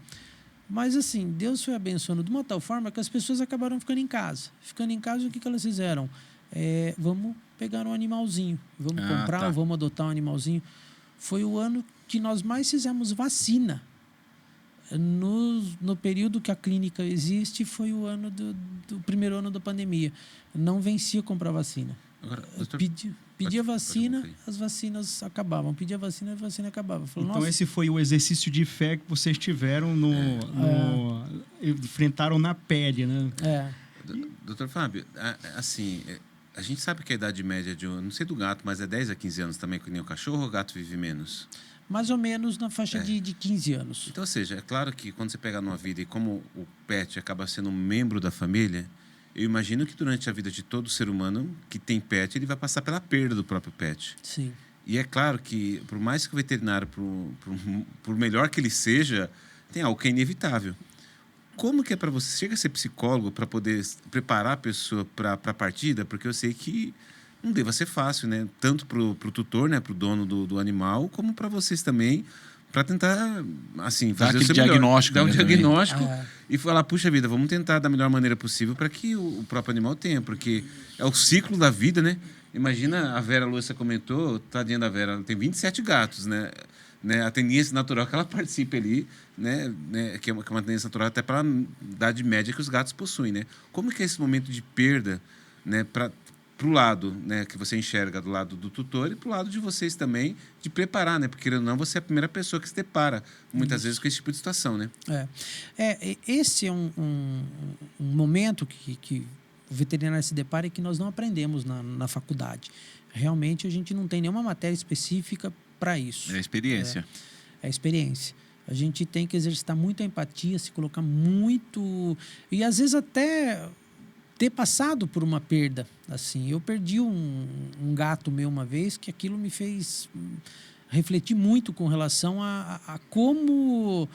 Mas, assim, Deus foi abençoando de uma tal forma que as pessoas acabaram ficando em casa. Ficando em casa, o que elas fizeram? Vamos pegar um animalzinho. Vamos comprar ou vamos adotar um animalzinho. Foi o ano que nós mais fizemos vacina. No período que a clínica existe, foi o ano do primeiro ano da pandemia. Não vencia comprar vacina. Agora, doutor, pedia vacina, as vacinas acabavam. Pedia vacina, a vacina acabava. Falei, então esse foi o exercício de fé que vocês tiveram enfrentaram na pele, né? Doutor Fábio, assim, a gente sabe que a idade média não sei do gato, mas é 10 a 15 anos também, que nem o cachorro, ou o gato vive menos? Mais ou menos na faixa de 15 anos. Então, ou seja, é claro que quando você pega numa vida e como o pet acaba sendo um membro da família, eu imagino que durante a vida de todo ser humano que tem pet, ele vai passar pela perda do próprio pet. Sim. E é claro que, por mais que o veterinário, por melhor que ele seja, tem algo que é inevitável. Como que é para você? Chega a ser psicólogo para poder preparar a pessoa para a partida? Porque eu sei que não deva ser fácil, né? Tanto para o tutor, né? Para o dono do animal, como para vocês também, para tentar, assim, fazer o seu diagnóstico. Dar um diagnóstico e falar, puxa vida, vamos tentar da melhor maneira possível para que o próprio animal tenha, porque é o ciclo da vida, né? Imagina, a Vera Lúcia comentou, tadinha da Vera, ela tem 27 gatos, né? A tendência natural que ela participe ali, né? Que é uma tendência natural até para a idade média que os gatos possuem, né? Como que é esse momento de perda, né? Para o lado, né, que você enxerga do lado do tutor e para o lado de vocês também, de preparar, né? Porque, querendo ou não, você é a primeira pessoa que se depara, muitas vezes, com esse tipo de situação, né? Esse é um momento que o veterinário se depara e que nós não aprendemos na faculdade. Realmente, a gente não tem nenhuma matéria específica para isso. É a experiência. É a experiência. A gente tem que exercitar muito a empatia, se colocar muito... E, às vezes, até ter passado por uma perda. Assim, eu perdi um gato meu uma vez, que aquilo me fez refletir muito com relação a como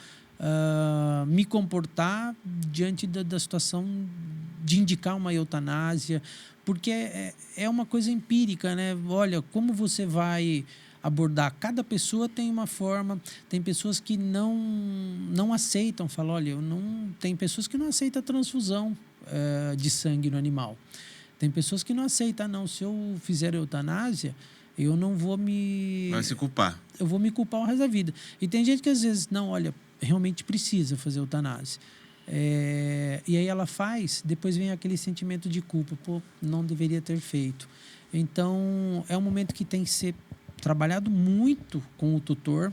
me comportar diante da situação de indicar uma eutanásia, porque é uma coisa empírica, né? Olha, como você vai abordar? Cada pessoa tem uma forma, tem pessoas que não aceitam, falam, olha, tem pessoas que não aceitam a transfusão de sangue no animal. Tem pessoas que não aceitam, não, se eu fizer eutanásia, eu não vou me... Vai se culpar. Eu vou me culpar o resto da vida. E tem gente que às vezes, não, olha, realmente precisa fazer eutanásia. E aí ela faz, depois vem aquele sentimento de culpa, pô, não deveria ter feito. Então, é um momento que tem que ser trabalhado muito com o tutor.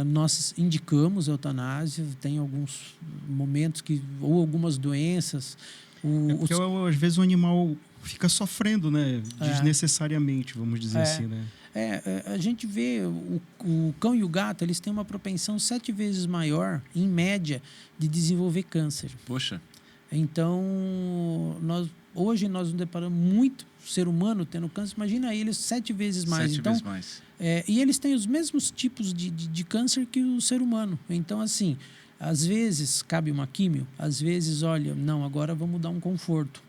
Nós indicamos a eutanásia, tem alguns momentos ou algumas doenças. Porque às vezes o animal fica sofrendo, né? Desnecessariamente, vamos dizer assim, né? A gente vê o cão e o gato, eles têm uma propensão 7 vezes maior, em média, de desenvolver câncer. Poxa. Então, hoje nós nos deparamos muito ser humano tendo câncer. Imagina eles 7 vezes mais. 7 vezes mais. E eles têm os mesmos tipos de câncer que o ser humano. Então, assim, às vezes cabe uma químio, às vezes, olha, não, agora vamos dar um conforto.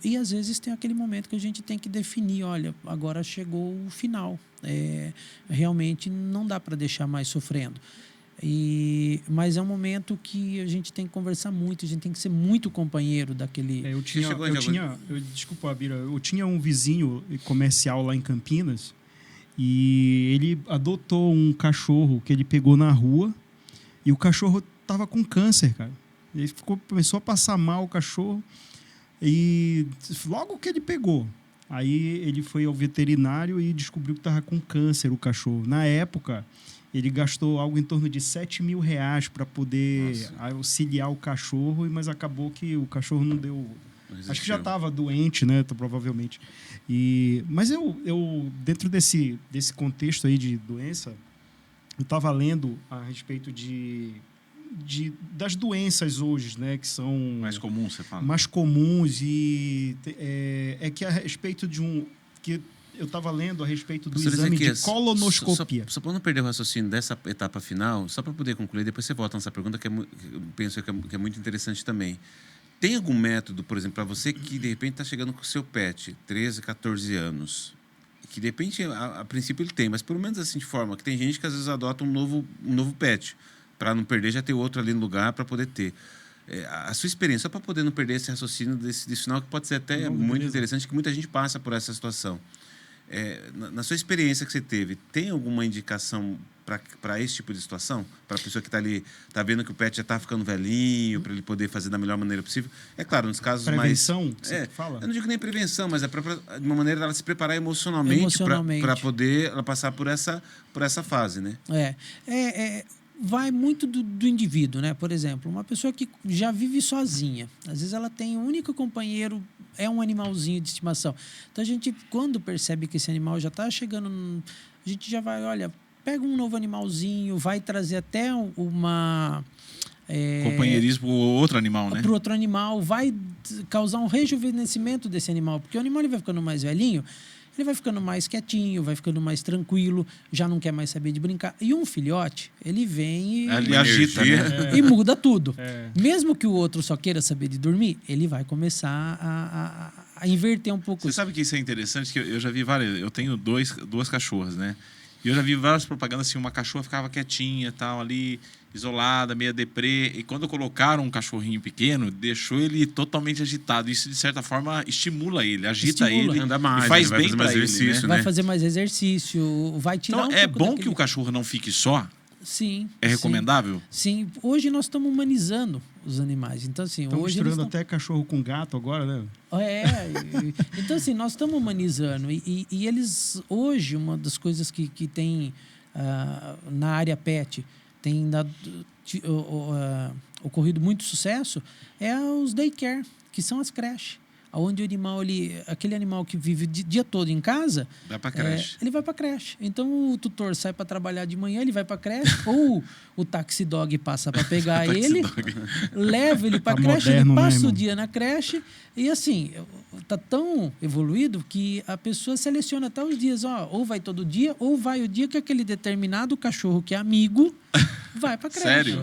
E às vezes tem aquele momento que a gente tem que definir, olha, agora chegou o final. Realmente não dá para deixar mais sofrendo. Mas é um momento que a gente tem que conversar muito, a gente tem que ser muito companheiro daquele... Desculpa, Bira, eu tinha um vizinho comercial lá em Campinas e ele adotou um cachorro que ele pegou na rua e o cachorro estava com câncer, cara. Ele começou a passar mal, o cachorro, e logo que ele pegou, aí ele foi ao veterinário e descobriu que estava com câncer o cachorro. Na época, ele gastou algo em torno de R$7.000 para poder auxiliar o cachorro, mas acabou que o cachorro não deu... Acho que já estava doente, né? Provavelmente. Mas eu dentro desse contexto aí de doença, eu estava lendo a respeito das doenças hoje, né? Que são... Mais comuns, você fala? Mais comuns que a respeito que eu estava lendo a respeito do exame de colonoscopia. Só para não perder o raciocínio dessa etapa final, só para poder concluir, depois você volta nessa pergunta, que eu penso que é muito interessante também. Tem algum método, por exemplo, para você que de repente está chegando com o seu pet, 13, 14 anos, que de repente, a princípio ele tem, mas pelo menos assim de forma, que tem gente que às vezes adota um novo pet, para não perder, já ter outro ali no lugar para poder ter. a sua experiência, só para poder não perder esse raciocínio desse final, que pode ser até muito interessante, que muita gente passa por essa situação. Na sua experiência que você teve, tem alguma indicação para esse tipo de situação? Para a pessoa que está ali, está vendo que o pet já está ficando velhinho, para ele poder fazer da melhor maneira possível? É claro, nos casos prevenção, mais... você fala? Eu não digo nem prevenção, mas de uma maneira dela se preparar emocionalmente. Para poder ela passar por essa fase, né? Vai muito do indivíduo, né? Por exemplo, uma pessoa que já vive sozinha, às vezes ela tem o único companheiro é um animalzinho de estimação. Então a gente, quando percebe que esse animal já está chegando, a gente já vai, olha, pega um novo animalzinho, vai trazer até uma companheirismo para o outro animal, né? Para o outro animal, vai causar um rejuvenescimento desse animal, porque o animal ele vai ficando mais velhinho, ele vai ficando mais quietinho, vai ficando mais tranquilo, já não quer mais saber de brincar. E um filhote, ele vem e... Ele agita, né? E muda tudo. Mesmo que o outro só queira saber de dormir, ele vai começar a inverter um pouco. Você sabe que isso é interessante? Que eu já vi várias... Eu tenho duas cachorras, né? E eu já vi várias propagandas assim, uma cachorra ficava quietinha, tal, ali, isolada, meia deprê. E quando colocaram um cachorrinho pequeno, deixou ele totalmente agitado. Isso, de certa forma, estimula ele, agita ele. Anda mais, e faz vai bem fazer mais para exercício, ele, né? Vai fazer mais exercício, vai tirar então, um é pouco bom daquele... que o cachorro não fique só? Sim. É recomendável? Sim. Hoje nós estamos humanizando os animais. Então, assim, estão hoje misturando até cachorro com gato agora, né? Então, assim, nós estamos humanizando. E eles, hoje, uma das coisas que tem na área pet, tem ocorrido muito sucesso, é os daycare, que são as creches. Onde o animal, aquele animal que vive o dia todo em casa, vai para creche. Ele vai para creche. Então o tutor sai para trabalhar de manhã, ele vai para creche, ou o taxi dog passa para pegar ele, leva ele para creche, ele passa o dia na creche e assim, tá tão evoluído que a pessoa seleciona até os dias, ou vai todo dia, ou vai o dia que aquele determinado cachorro que é amigo vai para creche. Sério?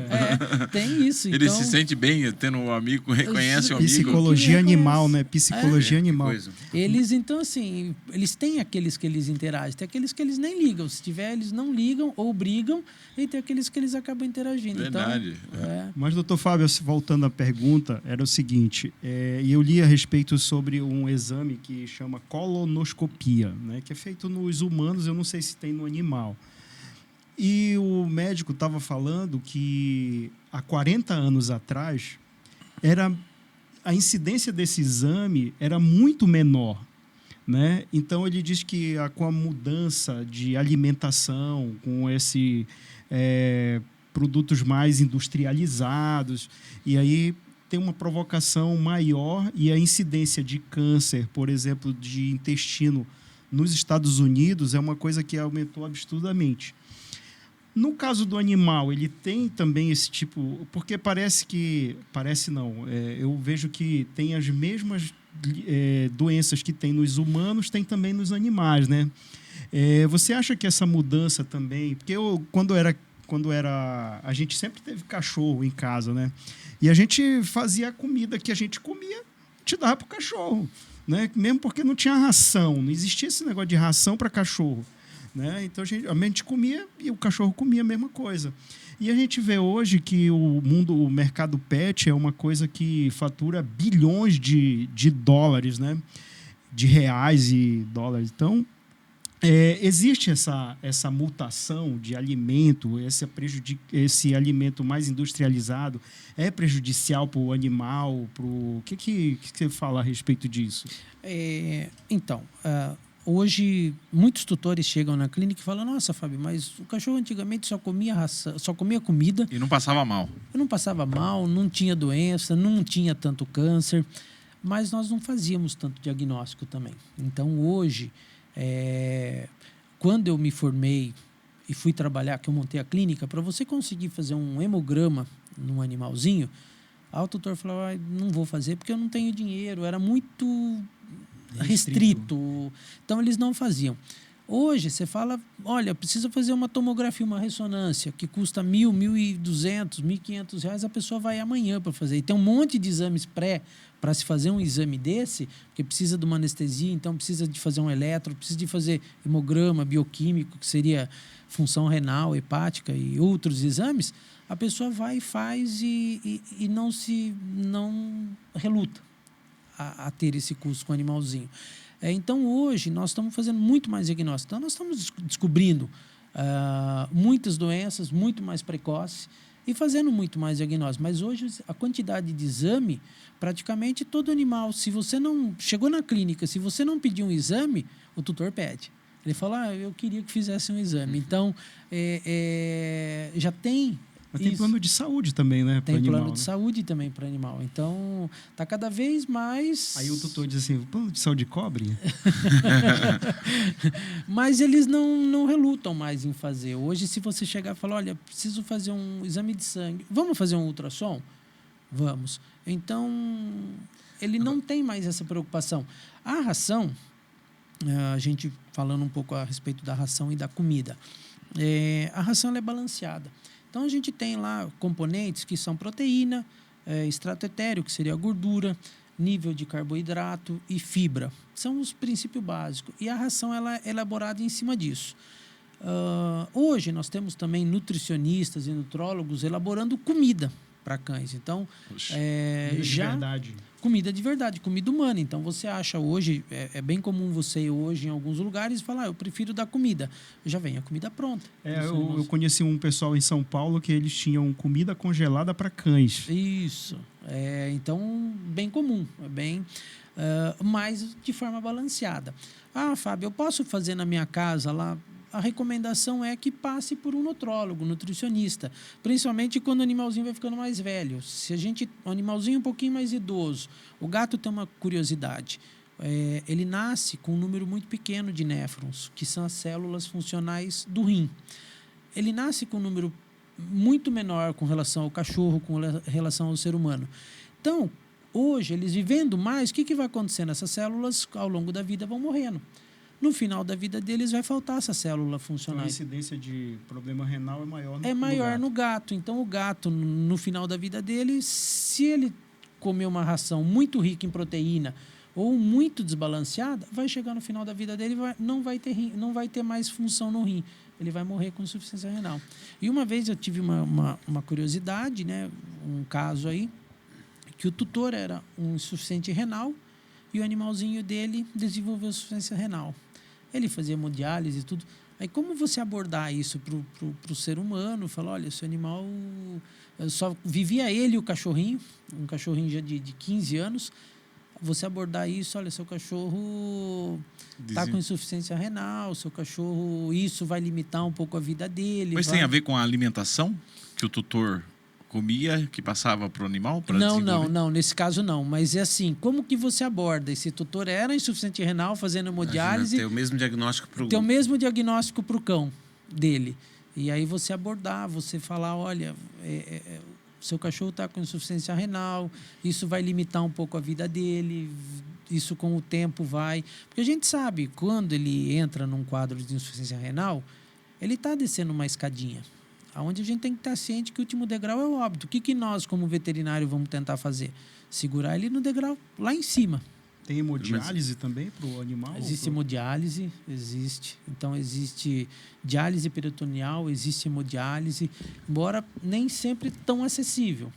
Tem isso. Ele então, se sente bem tendo um amigo, reconhece o amigo. Psicologia animal, né? Psicologia animal. Eles, então, assim, eles têm aqueles que eles interagem, tem aqueles que eles nem ligam. Se tiver, eles não ligam ou brigam, e tem aqueles que eles acabam interagindo. Verdade. Então, Mas, doutor Fábio, voltando à pergunta, era o seguinte, e eu li a respeito sobre um exame que chama colonoscopia, né? Que é feito nos humanos, eu não sei se tem no animal. E o médico estava falando que há 40 anos atrás a incidência desse exame era muito menor, né? Então ele diz que com a mudança de alimentação, com produtos mais industrializados, e aí tem uma provocação maior e a incidência de câncer, por exemplo, de intestino nos Estados Unidos é uma coisa que aumentou absurdamente. No caso do animal, ele tem também esse tipo... Porque eu vejo que tem as mesmas doenças que tem nos humanos, tem também nos animais, né? Você acha que essa mudança também... Porque quando era... A gente sempre teve cachorro em casa, né? E a gente fazia a comida que a gente comia, te dava para o cachorro, né? Mesmo porque não tinha ração, não existia esse negócio de ração para cachorro. Né? Então a gente comia e o cachorro comia a mesma coisa. E a gente vê hoje que o mercado pet é uma coisa que fatura bilhões de dólares, né? De reais e dólares. Então, existe essa mutação de alimento, esse alimento mais industrializado é prejudicial para o animal? O que você fala a respeito disso? Hoje, muitos tutores chegam na clínica e falam: nossa, Fábio, mas o cachorro antigamente só comia ração, só comia comida. E não passava mal. Não passava mal, não tinha doença, não tinha tanto câncer. Mas nós não fazíamos tanto diagnóstico também. Então, hoje, quando eu me formei e fui trabalhar, que eu montei a clínica, para você conseguir fazer um hemograma num animalzinho, o tutor falou: não vou fazer porque eu não tenho dinheiro. Era muito... restrito. Então, eles não faziam. Hoje, você fala, olha, precisa fazer uma tomografia, uma ressonância, que custa R$1.000, R$1.200, R$1.500, a pessoa vai amanhã para fazer. E tem um monte de exames para se fazer um exame desse, porque precisa de uma anestesia, então precisa de fazer um eletro, precisa de fazer hemograma, bioquímico, que seria função renal, hepática e outros exames, a pessoa vai e faz e não reluta a ter esse custo com o animalzinho. Então, hoje, nós estamos fazendo muito mais diagnóstico. Então, nós estamos descobrindo muitas doenças muito mais precoces e fazendo muito mais diagnóstico. Mas hoje, a quantidade de exame, praticamente todo animal, se você não chegou na clínica, se você não pedir um exame, o tutor pede. Ele fala, eu queria que fizesse um exame. Então, já tem... Mas tem plano de saúde também, né? Tem animal, plano de saúde também para animal. Então, está cada vez mais... Aí o tutor diz assim, o plano de saúde cobre? Mas eles não relutam mais em fazer. Hoje, se você chegar e falar, olha, preciso fazer um exame de sangue, vamos fazer um ultrassom? Vamos. Então, ele não tem mais essa preocupação. A ração, a gente falando um pouco a respeito da ração e da comida, a ração ela é balanceada. Então, a gente tem lá componentes que são proteína, extrato etéreo, que seria a gordura, nível de carboidrato e fibra. São os princípios básicos. E a ração ela é elaborada em cima disso. Hoje, nós temos também nutricionistas e nutrólogos elaborando comida para cães. Então, comida de verdade, comida humana. Então, você acha hoje, é bem comum você ir hoje em alguns lugares e falar, eu prefiro dar comida. Já vem a comida pronta. Eu conheci um pessoal em São Paulo que eles tinham comida congelada para cães. Isso. Então, bem comum. Mas de forma balanceada. Fábio, eu posso fazer na minha casa lá? A recomendação é que passe por um nutrólogo, nutricionista, principalmente quando o animalzinho vai ficando mais velho. O animalzinho um pouquinho mais idoso, o gato tem uma curiosidade, ele nasce com um número muito pequeno de néfrons, que são as células funcionais do rim. Ele nasce com um número muito menor com relação ao cachorro, com relação ao ser humano. Então, hoje, eles vivendo mais, o que vai acontecendo? Essas células, ao longo da vida, vão morrendo. No final da vida deles vai faltar essa célula funcional. Então, a incidência de problema renal é maior no gato. É maior no gato. Então, o gato, no final da vida dele, se ele comer uma ração muito rica em proteína ou muito desbalanceada, vai chegar no final da vida dele e não vai ter mais função no rim. Ele vai morrer com insuficiência renal. E uma vez eu tive uma curiosidade, né? Um caso aí, que o tutor era um insuficiente renal e o animalzinho dele desenvolveu insuficiência renal. Ele fazia hemodiálise e tudo. Aí, como você abordar isso para o ser humano? Falar, olha, esse animal... Só vivia ele e o cachorrinho, um cachorrinho já de 15 anos. Você abordar isso, olha, seu cachorro está com insuficiência renal, seu cachorro... Isso vai limitar um pouco a vida dele. Mas tem a ver com a alimentação que o tutor comia, que passava para o animal? Não, nesse caso não. Mas é assim, como que você aborda? Esse tutor era insuficiente renal, fazendo hemodiálise... Tem o mesmo diagnóstico para o... Tem o mesmo diagnóstico para o cão dele. E aí você abordar, você falar, olha, seu cachorro está com insuficiência renal, isso vai limitar um pouco a vida dele, isso com o tempo vai... Porque a gente sabe, quando ele entra num quadro de insuficiência renal, ele está descendo uma escadinha. Onde a gente tem que estar ciente que o último degrau é o óbito. O que nós, como veterinário, vamos tentar fazer? Segurar ele no degrau lá em cima. Tem hemodiálise também para o animal? Existe hemodiálise, existe. Então, existe diálise peritoneal, existe hemodiálise, embora nem sempre tão acessível.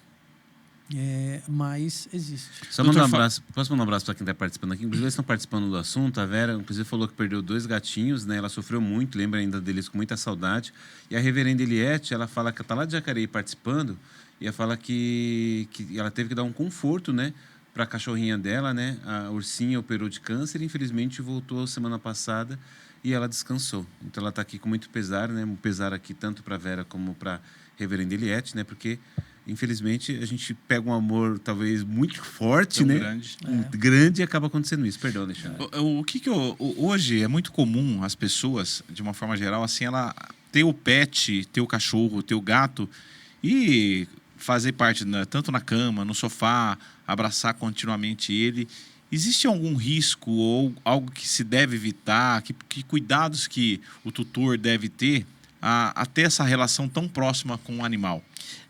Mas existe. Só mandar um abraço. Posso mandar um abraço para quem está participando aqui? Inclusive, eles estão participando do assunto. A Vera, inclusive, falou que perdeu 2 gatinhos, né? Ela sofreu muito, lembra ainda deles com muita saudade. E a reverenda Eliette, ela fala que está lá de Jacareí participando, e ela fala que ela teve que dar um conforto, né? Para a cachorrinha dela, né? A ursinha operou de câncer, infelizmente voltou semana passada e ela descansou. Então ela está aqui com muito pesar, né? Um pesar aqui tanto para a Vera como para a reverenda Eliette, né? Porque infelizmente a gente pega um amor talvez muito forte, tão né? Grande e acaba acontecendo isso. Perdão, Alexandre. Hoje é muito comum as pessoas, de uma forma geral, assim, ela ter o pet, ter o cachorro, ter o gato e fazer parte tanto na cama, no sofá, abraçar continuamente ele existe algum risco ou algo que se deve evitar? Que cuidados que o tutor deve ter a ter essa relação tão próxima com o animal?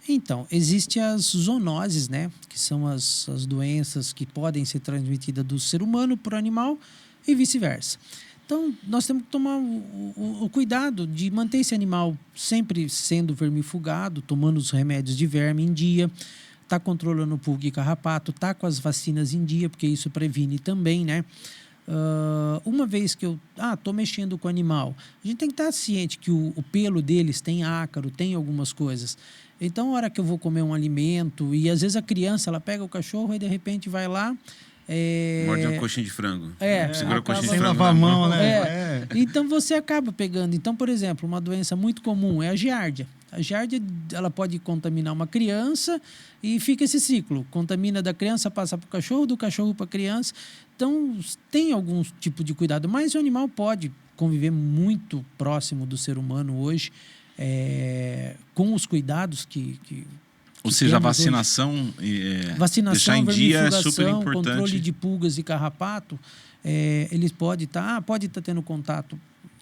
Então, existem as zoonoses, né? Que são as doenças que podem ser transmitidas do ser humano para o animal e vice-versa. Então, nós temos que tomar o cuidado de manter esse animal sempre sendo vermifugado, tomando os remédios de verme em dia, tá controlando o pulga e carrapato, tá com as vacinas em dia, porque isso previne também, né? Uma vez que eu estou mexendo com o animal, a gente tem que estar ciente que o pelo deles tem ácaro, tem algumas coisas. Então, a hora que eu vou comer um alimento, e às vezes a criança ela pega o cachorro e de repente vai lá. Morde uma coxinha de frango. Segura a coxinha de Sem frango. lavar a mão, né? Então você acaba pegando. Então, por exemplo, uma doença muito comum é a giardia. A giardia, ela pode contaminar uma criança e fica esse ciclo. Contamina da criança, passa para o cachorro, do cachorro para a criança. Então, tem algum tipo de cuidado. Mas o animal pode conviver muito próximo do ser humano hoje, com os cuidados que ou seja, a vacinação, deixar em dia é super importante. Controle de pulgas e carrapato, eles podem estar tendo contato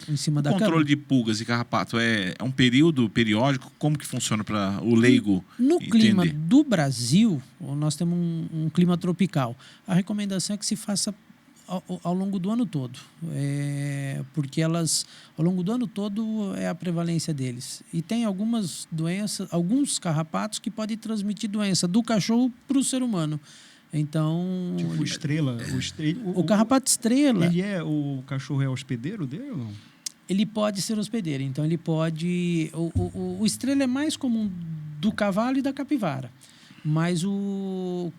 em cima da cama. O controle de pulgas e carrapato é um período periódico? Como que funciona para o leigo No entender? clima do Brasil, nós temos um clima tropical. A recomendação é que se faça ao longo do ano todo, porque elas, ao longo do ano todo, é a prevalência deles. E tem algumas doenças, alguns carrapatos que podem transmitir doença do cachorro para o ser humano. Então... Tipo estrela. O carrapato estrela... O cachorro é hospedeiro dele ou não? Ele pode ser hospedeiro. Então, ele pode... O estrela é mais comum do cavalo e da capivara. Mas,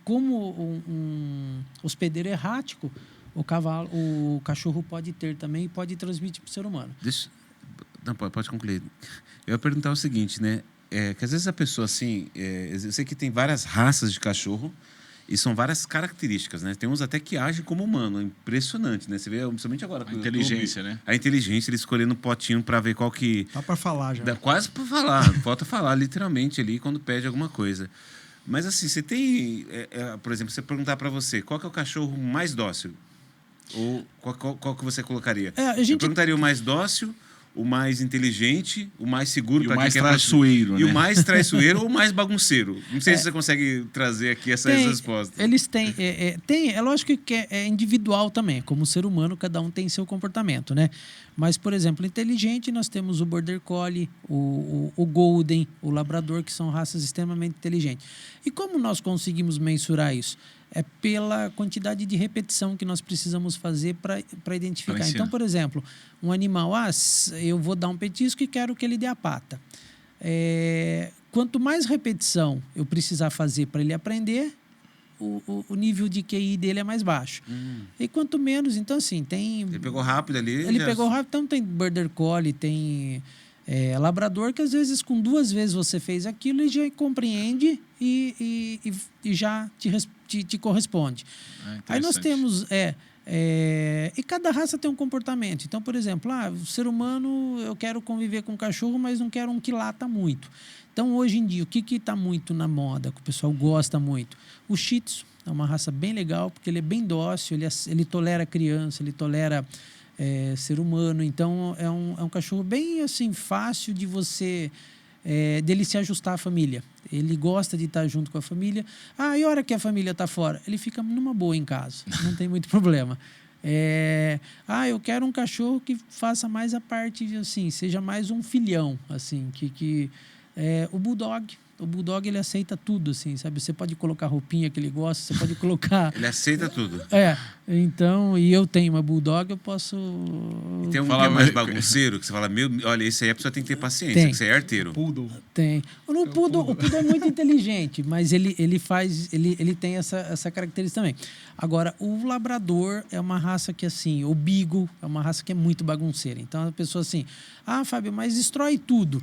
como um hospedeiro errático, o cachorro pode ter também e pode transmitir para o ser humano. Não, pode concluir. Eu ia perguntar o seguinte, né? Que às vezes a pessoa, assim... eu sei que tem várias raças de cachorro e são várias características, né? Tem uns até que agem como humano. É impressionante, né? Você vê, principalmente agora... A inteligência, né? A inteligência, ele escolhendo um potinho para ver qual que... Dá para falar já. Quase para falar. Falta falar, literalmente, ali, quando pede alguma coisa. Mas, assim, você tem... por exemplo, você perguntar para você, qual que é o cachorro mais dócil? Ou qual que você colocaria? Eu perguntaria o mais dócil, o mais inteligente, o mais seguro... E o mais traiçoeiro, né? E o mais traiçoeiro ou o mais bagunceiro? Não sei se você consegue trazer aqui essas respostas. Eles têm... é lógico que é individual também. Como ser humano, cada um tem seu comportamento, né? Mas, por exemplo, inteligente, nós temos o Border Collie, o Golden, o Labrador, que são raças extremamente inteligentes. E como nós conseguimos mensurar isso? É pela quantidade de repetição que nós precisamos fazer para identificar. Então, por exemplo, um animal, eu vou dar um petisco e quero que ele dê a pata. Quanto mais repetição eu precisar fazer para ele aprender, o nível de QI dele é mais baixo. E quanto menos, então assim, tem... Ele pegou rápido ali. Pegou rápido, então tem Border Collie, tem Labrador, que às vezes com 2 vezes você fez aquilo e já compreende e já te corresponde. Aí nós temos... e cada raça tem um comportamento. Então, por exemplo, o ser humano, eu quero conviver com um cachorro, mas não quero um que lata muito. Então, hoje em dia, o que está muito na moda, que o pessoal gosta muito? O Shih Tzu é uma raça bem legal, porque ele é bem dócil, ele tolera criança, ele tolera ser humano. Então, é um cachorro bem assim, fácil de você... dele se ajustar à família. Ele gosta de estar junto com a família. E a hora que a família está fora? Ele fica numa boa em casa, não tem muito problema. Eu quero um cachorro que faça mais a parte, assim, seja mais um filhão, assim, o Bulldog, ele aceita tudo, assim, sabe? Você pode colocar roupinha que ele gosta, você pode colocar... Ele aceita tudo. Então, e eu tenho uma Bulldog, eu posso... E tem um que é mais bagunceiro, que você fala, olha, esse aí a pessoa tem que ter paciência, que você é arteiro. Poodle. Tem. O Poodle é muito inteligente, mas ele tem essa característica também. Agora, o Labrador é uma raça que, assim, o Beagle é uma raça que é muito bagunceira. Então, a pessoa assim, Fábio, mas destrói tudo.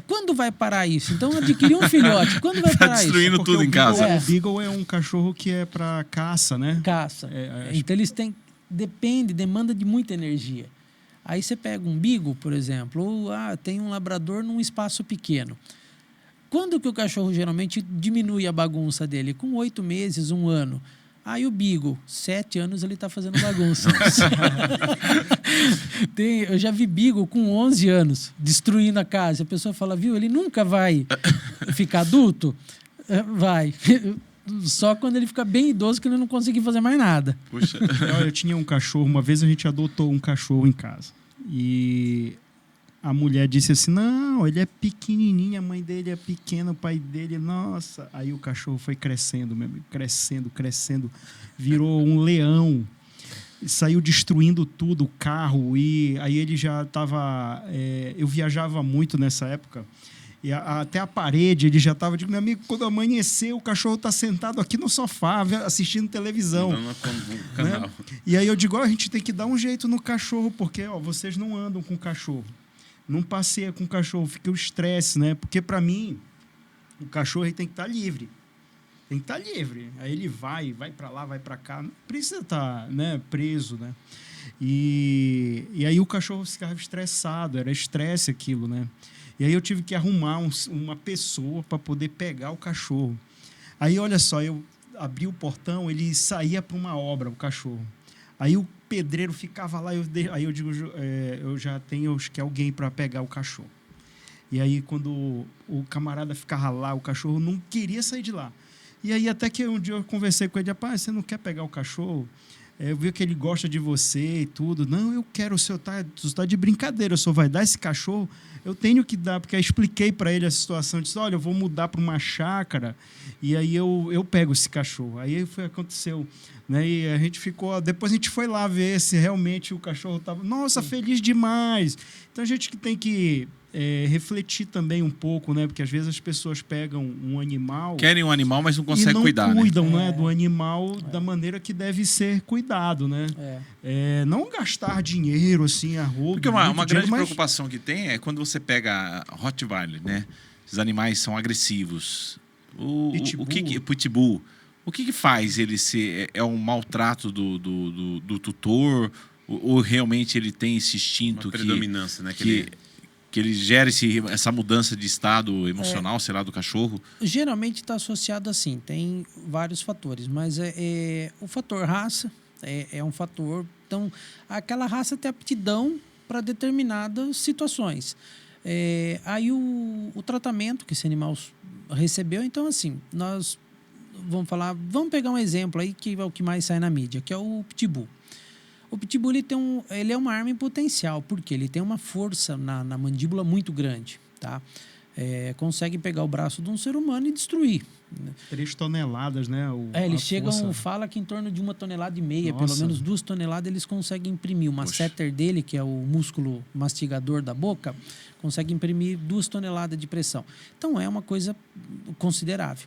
Quando vai parar isso? Então, adquirir um filhote. Quando vai parar isso? Tá destruindo tudo em casa. O Beagle é um cachorro que é para caça, né? Caça. Então, eles têm... demanda de muita energia. Aí você pega um Beagle, por exemplo, ou tem um Labrador num espaço pequeno. Quando que o cachorro geralmente diminui a bagunça dele? Com 8 meses, 1 ano. Aí o Beagle, 7 anos ele tá fazendo bagunça. Eu já vi Beagle com 11 anos, destruindo a casa. A pessoa fala, viu, ele nunca vai ficar adulto? Vai. Só quando ele fica bem idoso que ele não consegue fazer mais nada. Puxa. Eu tinha um cachorro, uma vez a gente adotou um cachorro em casa. E a mulher disse assim, não, ele é pequenininho, a mãe dele é pequena, o pai dele, nossa. Aí o cachorro foi crescendo, meu amigo, crescendo, virou um leão. Saiu destruindo tudo, o carro. E aí ele já estava... eu viajava muito nessa época. E até a parede, ele já estava... Meu amigo, quando amanheceu, o cachorro está sentado aqui no sofá, assistindo televisão. Né? E aí eu digo, a gente tem que dar um jeito no cachorro, porque vocês não andam com o cachorro. Não passeia com o cachorro, fica o estresse, né? Porque, para mim, o cachorro ele tem que estar livre. Tem que estar livre. Aí ele vai para lá, vai para cá. Não precisa estar, né, preso, né? E aí o cachorro ficava estressado, era estresse aquilo, né? E aí eu tive que arrumar uma pessoa para poder pegar o cachorro. Aí, olha só, eu abri o portão, ele saía para uma obra, o cachorro. Aí o pedreiro ficava lá, aí eu digo, eu já tenho acho que alguém para pegar o cachorro. E aí, quando o camarada ficava lá, o cachorro não queria sair de lá. E aí, até que um dia eu conversei com ele, rapaz, você não quer pegar o cachorro? Eu vi que ele gosta de você e tudo. Não, eu quero, o senhor está de brincadeira, o senhor vai dar esse cachorro? Eu tenho que dar, porque eu expliquei para ele a situação. Eu disse, olha, eu vou mudar para uma chácara e aí eu pego esse cachorro. Aí aconteceu. Né? E a gente ficou... Depois a gente foi lá ver se realmente o cachorro estava... Nossa, feliz demais! Então a gente que tem que... refletir também um pouco, né? Porque às vezes as pessoas pegam um animal... Querem um animal, mas não conseguem e não cuidar, cuidam, né? Do animal da maneira que deve ser cuidado, né? Não gastar dinheiro, assim, a roupa. Porque uma grande preocupação que tem é quando você pega Rottweiler, né? Esses animais são agressivos. Pitbull. O que faz ele ser... É um maltrato do tutor? Ou realmente ele tem esse instinto... Uma predominância, né? Que ele gera essa mudança de estado emocional, sei lá, do cachorro? Geralmente está associado assim, tem vários fatores, mas o fator raça é um fator. Então, aquela raça tem aptidão para determinadas situações. Aí o tratamento que esse animal recebeu, então assim, nós vamos pegar um exemplo aí que é o que mais sai na mídia, que é o Pitbull. O Pitbull ele é uma arma em potencial, porque ele tem uma força na mandíbula muito grande, tá? Consegue pegar o braço de um ser humano e destruir. 3 toneladas, né? Eles chegam, fala que em torno de 1,5 toneladas, pelo menos 2 toneladas, eles conseguem imprimir. O masseter dele, que é o músculo mastigador da boca, consegue imprimir 2 toneladas de pressão. Então, é uma coisa considerável.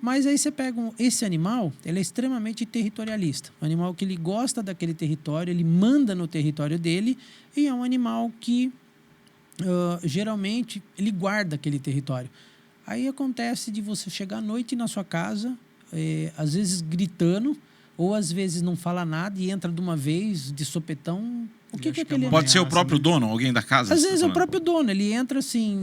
Mas aí você pega esse animal, ele é extremamente territorialista. Um animal que ele gosta daquele território, ele manda no território dele, e é um animal que, geralmente, ele guarda aquele território. Aí acontece de você chegar à noite na sua casa, às vezes gritando, ou às vezes não fala nada e entra de uma vez, de sopetão. O que é aquele... Pode ser o próprio dono, alguém da casa? Às vezes é o próprio dono. Ele entra assim,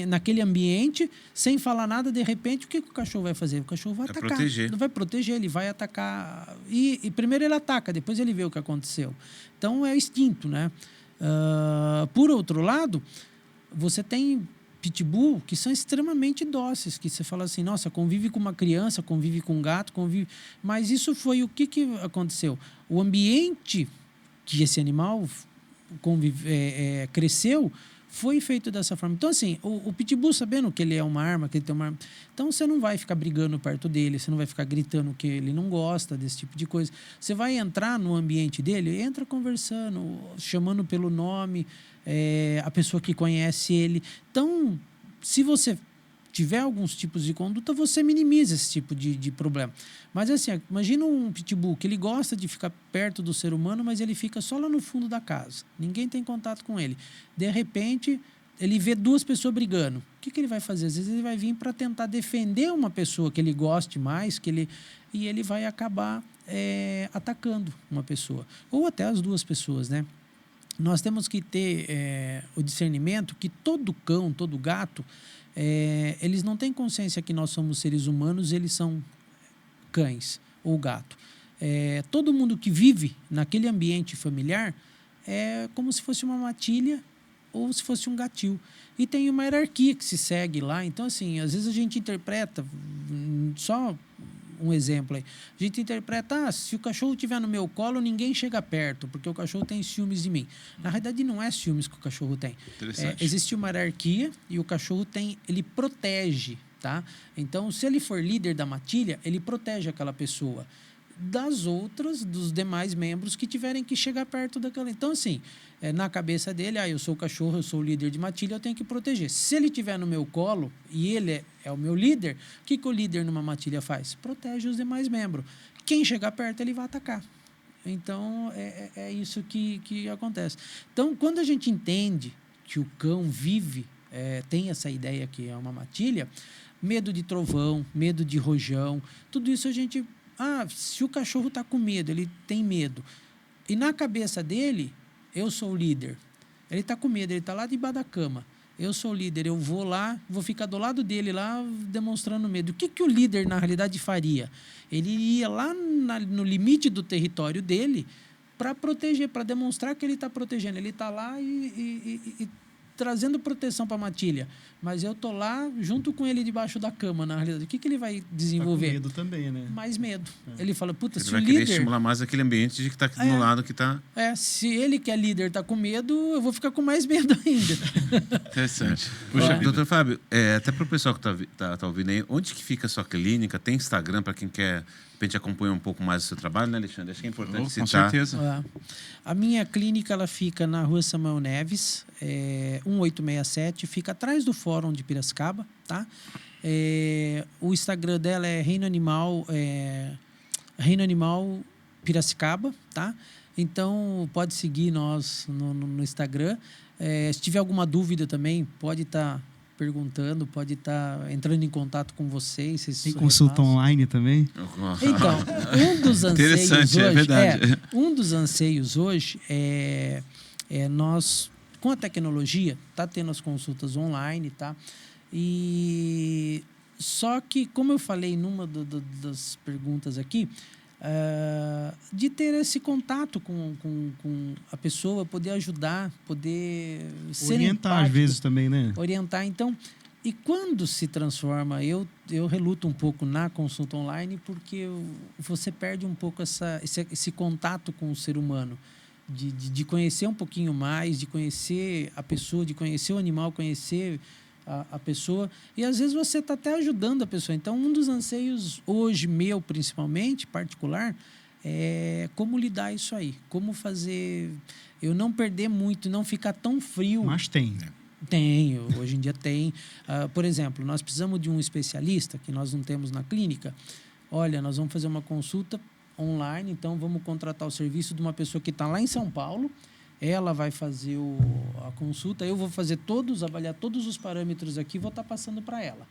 naquele ambiente, sem falar nada, de repente, o que o cachorro vai fazer? O cachorro vai atacar. Proteger. Não vai proteger, ele vai atacar. E primeiro ele ataca, depois ele vê o que aconteceu. Então é instinto, né? Por outro lado, você tem pitbull que são extremamente dóceis, que você fala assim, nossa, convive com uma criança, convive com um gato, convive... Mas isso foi o que aconteceu? O ambiente que esse animal cresceu foi feito dessa forma. Então, assim, o pitbull, sabendo que ele é uma arma, que ele tem uma arma, então você não vai ficar brigando perto dele, você não vai ficar gritando que ele não gosta desse tipo de coisa. Você vai entrar no ambiente dele, entra conversando, chamando pelo nome, a pessoa que conhece ele. Então, se você tiver alguns tipos de conduta, você minimiza esse tipo de problema. Mas assim, imagina um pitbull que ele gosta de ficar perto do ser humano, mas ele fica só lá no fundo da casa. Ninguém tem contato com ele. De repente, ele vê 2 pessoas brigando. O que ele vai fazer? Às vezes ele vai vir para tentar defender uma pessoa que ele goste mais, e ele vai acabar atacando uma pessoa. Ou até as 2 pessoas, né? Nós temos que ter o discernimento que todo cão, todo gato, eles não têm consciência que nós somos seres humanos, eles são cães. ou gato. Todo mundo que vive naquele ambiente familiar é como se fosse uma matilha ou se fosse um gatil. E tem uma hierarquia que se segue lá. Então, assim, às vezes a gente interpreta, só um exemplo aí, a gente interpreta, se o cachorro estiver no meu colo, ninguém chega perto, porque o cachorro tem ciúmes de mim. Na realidade, não é ciúmes que o cachorro tem. Existe uma hierarquia e o cachorro ele protege, tá? Então, se ele for líder da matilha, ele protege aquela pessoa dos demais membros que tiverem que chegar perto daquela. Então, assim, na cabeça dele, eu sou o cachorro, eu sou o líder de matilha, eu tenho que proteger. Se ele estiver no meu colo e ele é o meu líder, o que o líder numa matilha faz? Protege os demais membros. Quem chegar perto, ele vai atacar. Então, é isso que acontece. Então, quando a gente entende que o cão vive, tem essa ideia que é uma matilha, medo de trovão, medo de rojão, tudo isso a gente... se o cachorro está com medo, ele tem medo. E na cabeça dele, eu sou o líder. Ele está com medo, ele está lá debaixo da cama. Eu sou o líder, eu vou lá, vou ficar do lado dele lá, demonstrando medo. O que o líder, na realidade, faria? Ele ia lá no limite do território dele para proteger, para demonstrar que ele está protegendo. Ele está lá e trazendo proteção para a matilha. Mas eu tô lá junto com ele debaixo da cama, na realidade. O que ele vai desenvolver? Tá com medo também, né? Mais medo. Ele fala, puta, ele se vai o querer líder... estimular mais aquele ambiente de que está aqui do lado que está... se ele que é líder tá com medo, eu vou ficar com mais medo ainda. Interessante. Puxa, doutor Fábio, até para o pessoal que tá ouvindo aí, onde que fica a sua clínica? Tem Instagram para quem quer... A gente acompanha um pouco mais o seu trabalho, né, Alexandre? Acho que é importante citar. Com certeza. A minha clínica ela fica na Rua Samuel Neves, 1867, fica atrás do Fórum de Piracicaba, tá? O Instagram dela é Reino Animal Piracicaba, tá? Então, pode seguir nós no Instagram. Se tiver alguma dúvida também, pode estar perguntando, pode estar entrando em contato com vocês. Tem consulta online também? Então, um dos anseios interessante, hoje, é verdade. Um dos anseios hoje é nós, com a tecnologia, tá tendo as consultas online, tá? E só que, como eu falei numa das perguntas aqui, de ter esse contato com a pessoa, poder ajudar, poder ser orientar empático, às vezes também, né? Orientar. Então, e quando se transforma, eu reluto um pouco na consulta online, porque você perde um pouco esse contato com o ser humano, de conhecer um pouquinho mais, de conhecer a pessoa, de conhecer o animal, conhecer a pessoa, e às vezes você está até ajudando a pessoa. Então, um dos anseios hoje, meu principalmente, particular, é como lidar isso aí, como fazer eu não perder muito, não ficar tão frio. Mas tem. Tem, hoje em dia tem. Por exemplo, nós precisamos de um especialista, que nós não temos na clínica. Olha, nós vamos fazer uma consulta online, então vamos contratar o serviço de uma pessoa que está lá em São Paulo. Ela vai fazer a consulta, eu vou fazer avaliar todos os parâmetros aqui e vou estar passando para ela.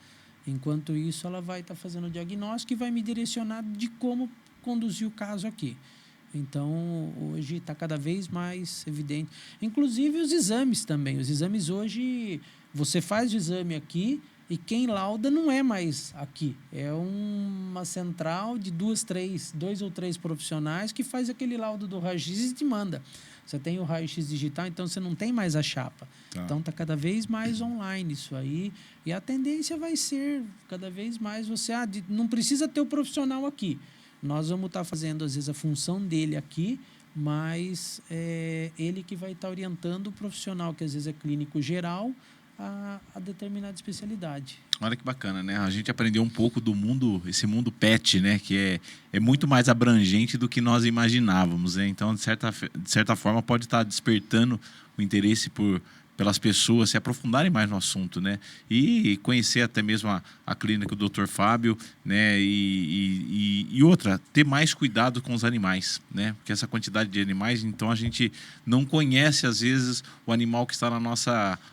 Enquanto isso, ela vai estar fazendo o diagnóstico e vai me direcionar de como conduzir o caso aqui. Então, hoje está cada vez mais evidente. Inclusive os exames também. Os exames hoje, você faz o exame aqui e quem lauda não é mais aqui. É uma central de 2 ou 3 profissionais que faz aquele laudo do raio-x e te manda. Você tem o raio-x digital, então você não tem mais a chapa. Tá. Então está cada vez mais online isso aí. E a tendência vai ser cada vez mais você... não precisa ter o profissional aqui. Nós vamos estar fazendo, às vezes, a função dele aqui, mas ele que vai estar orientando o profissional, que às vezes é clínico geral, a determinada especialidade. Olha que bacana, né? A gente aprendeu um pouco do mundo, esse mundo pet, né? Que é muito mais abrangente do que nós imaginávamos, né? Então, de certa forma, pode estar despertando o interesse pelas pessoas se aprofundarem mais no assunto, né? E conhecer até mesmo a clínica do Dr. Fábio, né? E outra, ter mais cuidado com os animais, né? Porque essa quantidade de animais, então a gente não conhece, às vezes, o animal que está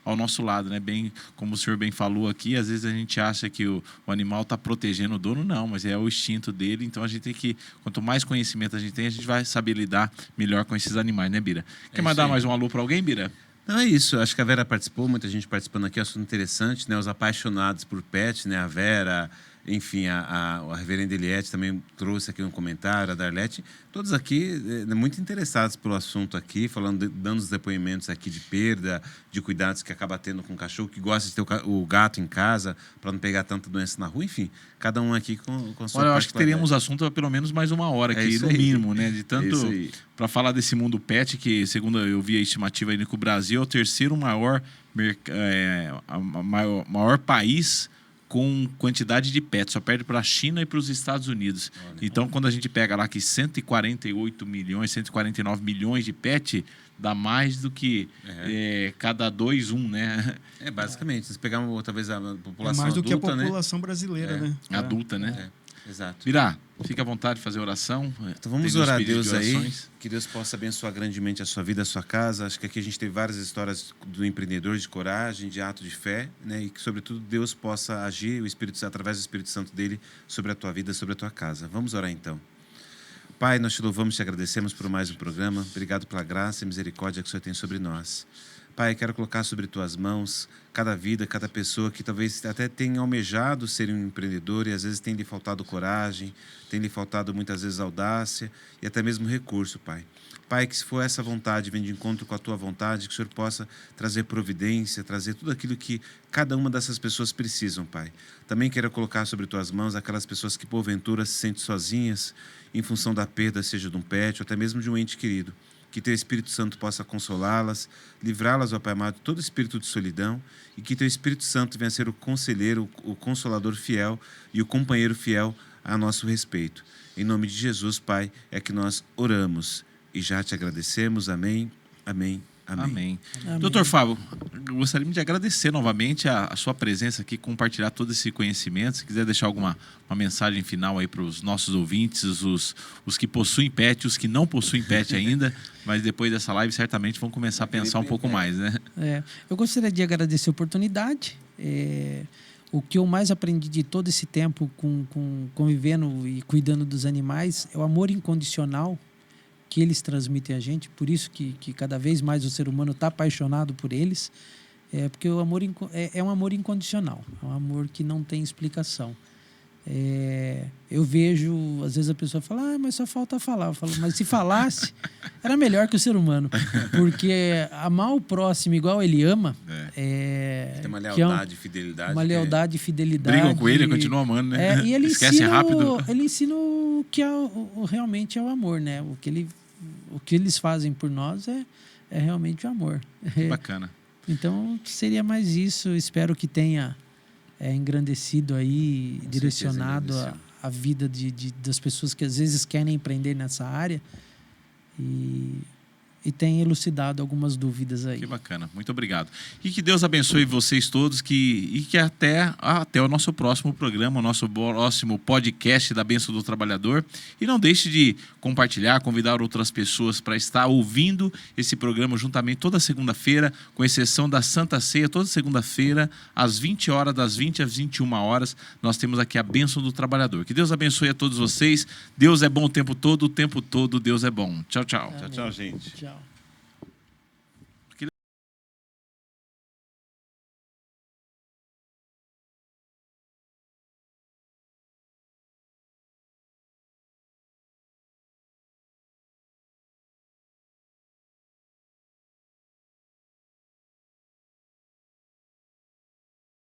ao nosso lado, né? Bem, como o senhor bem falou aqui, às vezes a gente acha que o animal está protegendo o dono, não, mas é o instinto dele, então a gente tem que, quanto mais conhecimento a gente tem, a gente vai saber lidar melhor com esses animais, né, Bira? Quer mandar mais um alô para alguém, Bira? Não, é isso. Acho que a Vera participou, muita gente participando aqui, assunto interessante, né? Os apaixonados por pet, né? A Vera, enfim, a reverenda Eliette também trouxe aqui um comentário, a Darlete, todos aqui muito interessados pelo assunto aqui, dando os depoimentos aqui de perda, de cuidados que acaba tendo com o cachorro, que gosta de ter o gato em casa, para não pegar tanta doença na rua, enfim, cada um aqui com a sua. Olha, eu acho que teríamos assunto há pelo menos mais uma hora aqui, no mínimo, né? De tanto para falar desse mundo pet, que segundo eu vi a estimativa aí, que o Brasil é o terceiro maior país com quantidade de pets, só perde para a China e para os Estados Unidos. Então, quando a gente pega lá que 148 milhões, 149 milhões de pets, dá mais do que cada 2, né? Basicamente, se pegar talvez a população mais do adulta, que a população brasileira, né? Adulta, né? Exato. Birá, fica à vontade de fazer oração. Então vamos orar a Deus aí, que Deus possa abençoar grandemente a sua vida, a sua casa. Acho que aqui a gente teve várias histórias do empreendedor, de coragem, de ato de fé, né? E que, sobretudo, Deus possa agir, através do Espírito Santo dele, sobre a tua vida, sobre a tua casa. Vamos orar então. Pai, nós te louvamos e te agradecemos por mais um programa. Obrigado pela graça e misericórdia que o Senhor tem sobre nós. Pai, quero colocar sobre tuas mãos cada vida, cada pessoa que talvez até tenha almejado ser um empreendedor e às vezes tem lhe faltado coragem, tem lhe faltado muitas vezes audácia e até mesmo recurso, Pai. Pai, que se for essa vontade, vem de encontro com a tua vontade, que o Senhor possa trazer providência, trazer tudo aquilo que cada uma dessas pessoas precisam, Pai. Também quero colocar sobre tuas mãos aquelas pessoas que porventura se sentem sozinhas em função da perda, seja de um pet ou até mesmo de um ente querido. Que teu Espírito Santo possa consolá-las, livrá-las, ó Pai amado, de todo espírito de solidão e que teu Espírito Santo venha ser o conselheiro, o consolador fiel e o companheiro fiel a nosso respeito. Em nome de Jesus, Pai, é que nós oramos e já te agradecemos. Amém, amém. Amém. Amém. Doutor Fábio, gostaria de agradecer novamente a sua presença aqui, compartilhar todo esse conhecimento. Se quiser deixar uma mensagem final aí para os nossos ouvintes, os que possuem pet, os que não possuem pet ainda, mas depois dessa live certamente vão começar a pensar um pouco mais, né? Eu gostaria de agradecer a oportunidade. O que eu mais aprendi de todo esse tempo convivendo e cuidando dos animais é o amor incondicional que eles transmitem a gente, por isso que cada vez mais o ser humano está apaixonado por eles, porque o amor é um amor incondicional, é um amor que não tem explicação. Eu vejo, às vezes a pessoa fala, mas só falta falar. Eu falo, mas se falasse, era melhor que o ser humano, porque amar o próximo igual ele ama... Tem uma lealdade e fidelidade. Uma lealdade e fidelidade. Brigam com ele e continuam amando, né? E ele esquece rápido. Ele ensina o que realmente é o amor, né? O que eles fazem por nós é realmente o amor. Que bacana. Então, seria mais isso. Espero que tenha engrandecido aí, com direcionado a vida das pessoas que às vezes querem empreender nessa área e tem elucidado algumas dúvidas aí. Que bacana, muito obrigado. E que Deus abençoe vocês todos e que até o nosso próximo programa, o nosso próximo podcast da Bênção do Trabalhador. E não deixe de compartilhar, convidar outras pessoas para estar ouvindo esse programa juntamente toda segunda-feira, com exceção da Santa Ceia, toda segunda-feira, às 20 horas, das 20 às 21 horas, nós temos aqui a Bênção do Trabalhador. Que Deus abençoe a todos vocês. Deus é bom o tempo todo Deus é bom. Tchau, tchau. Amém. Tchau, gente. Tchau.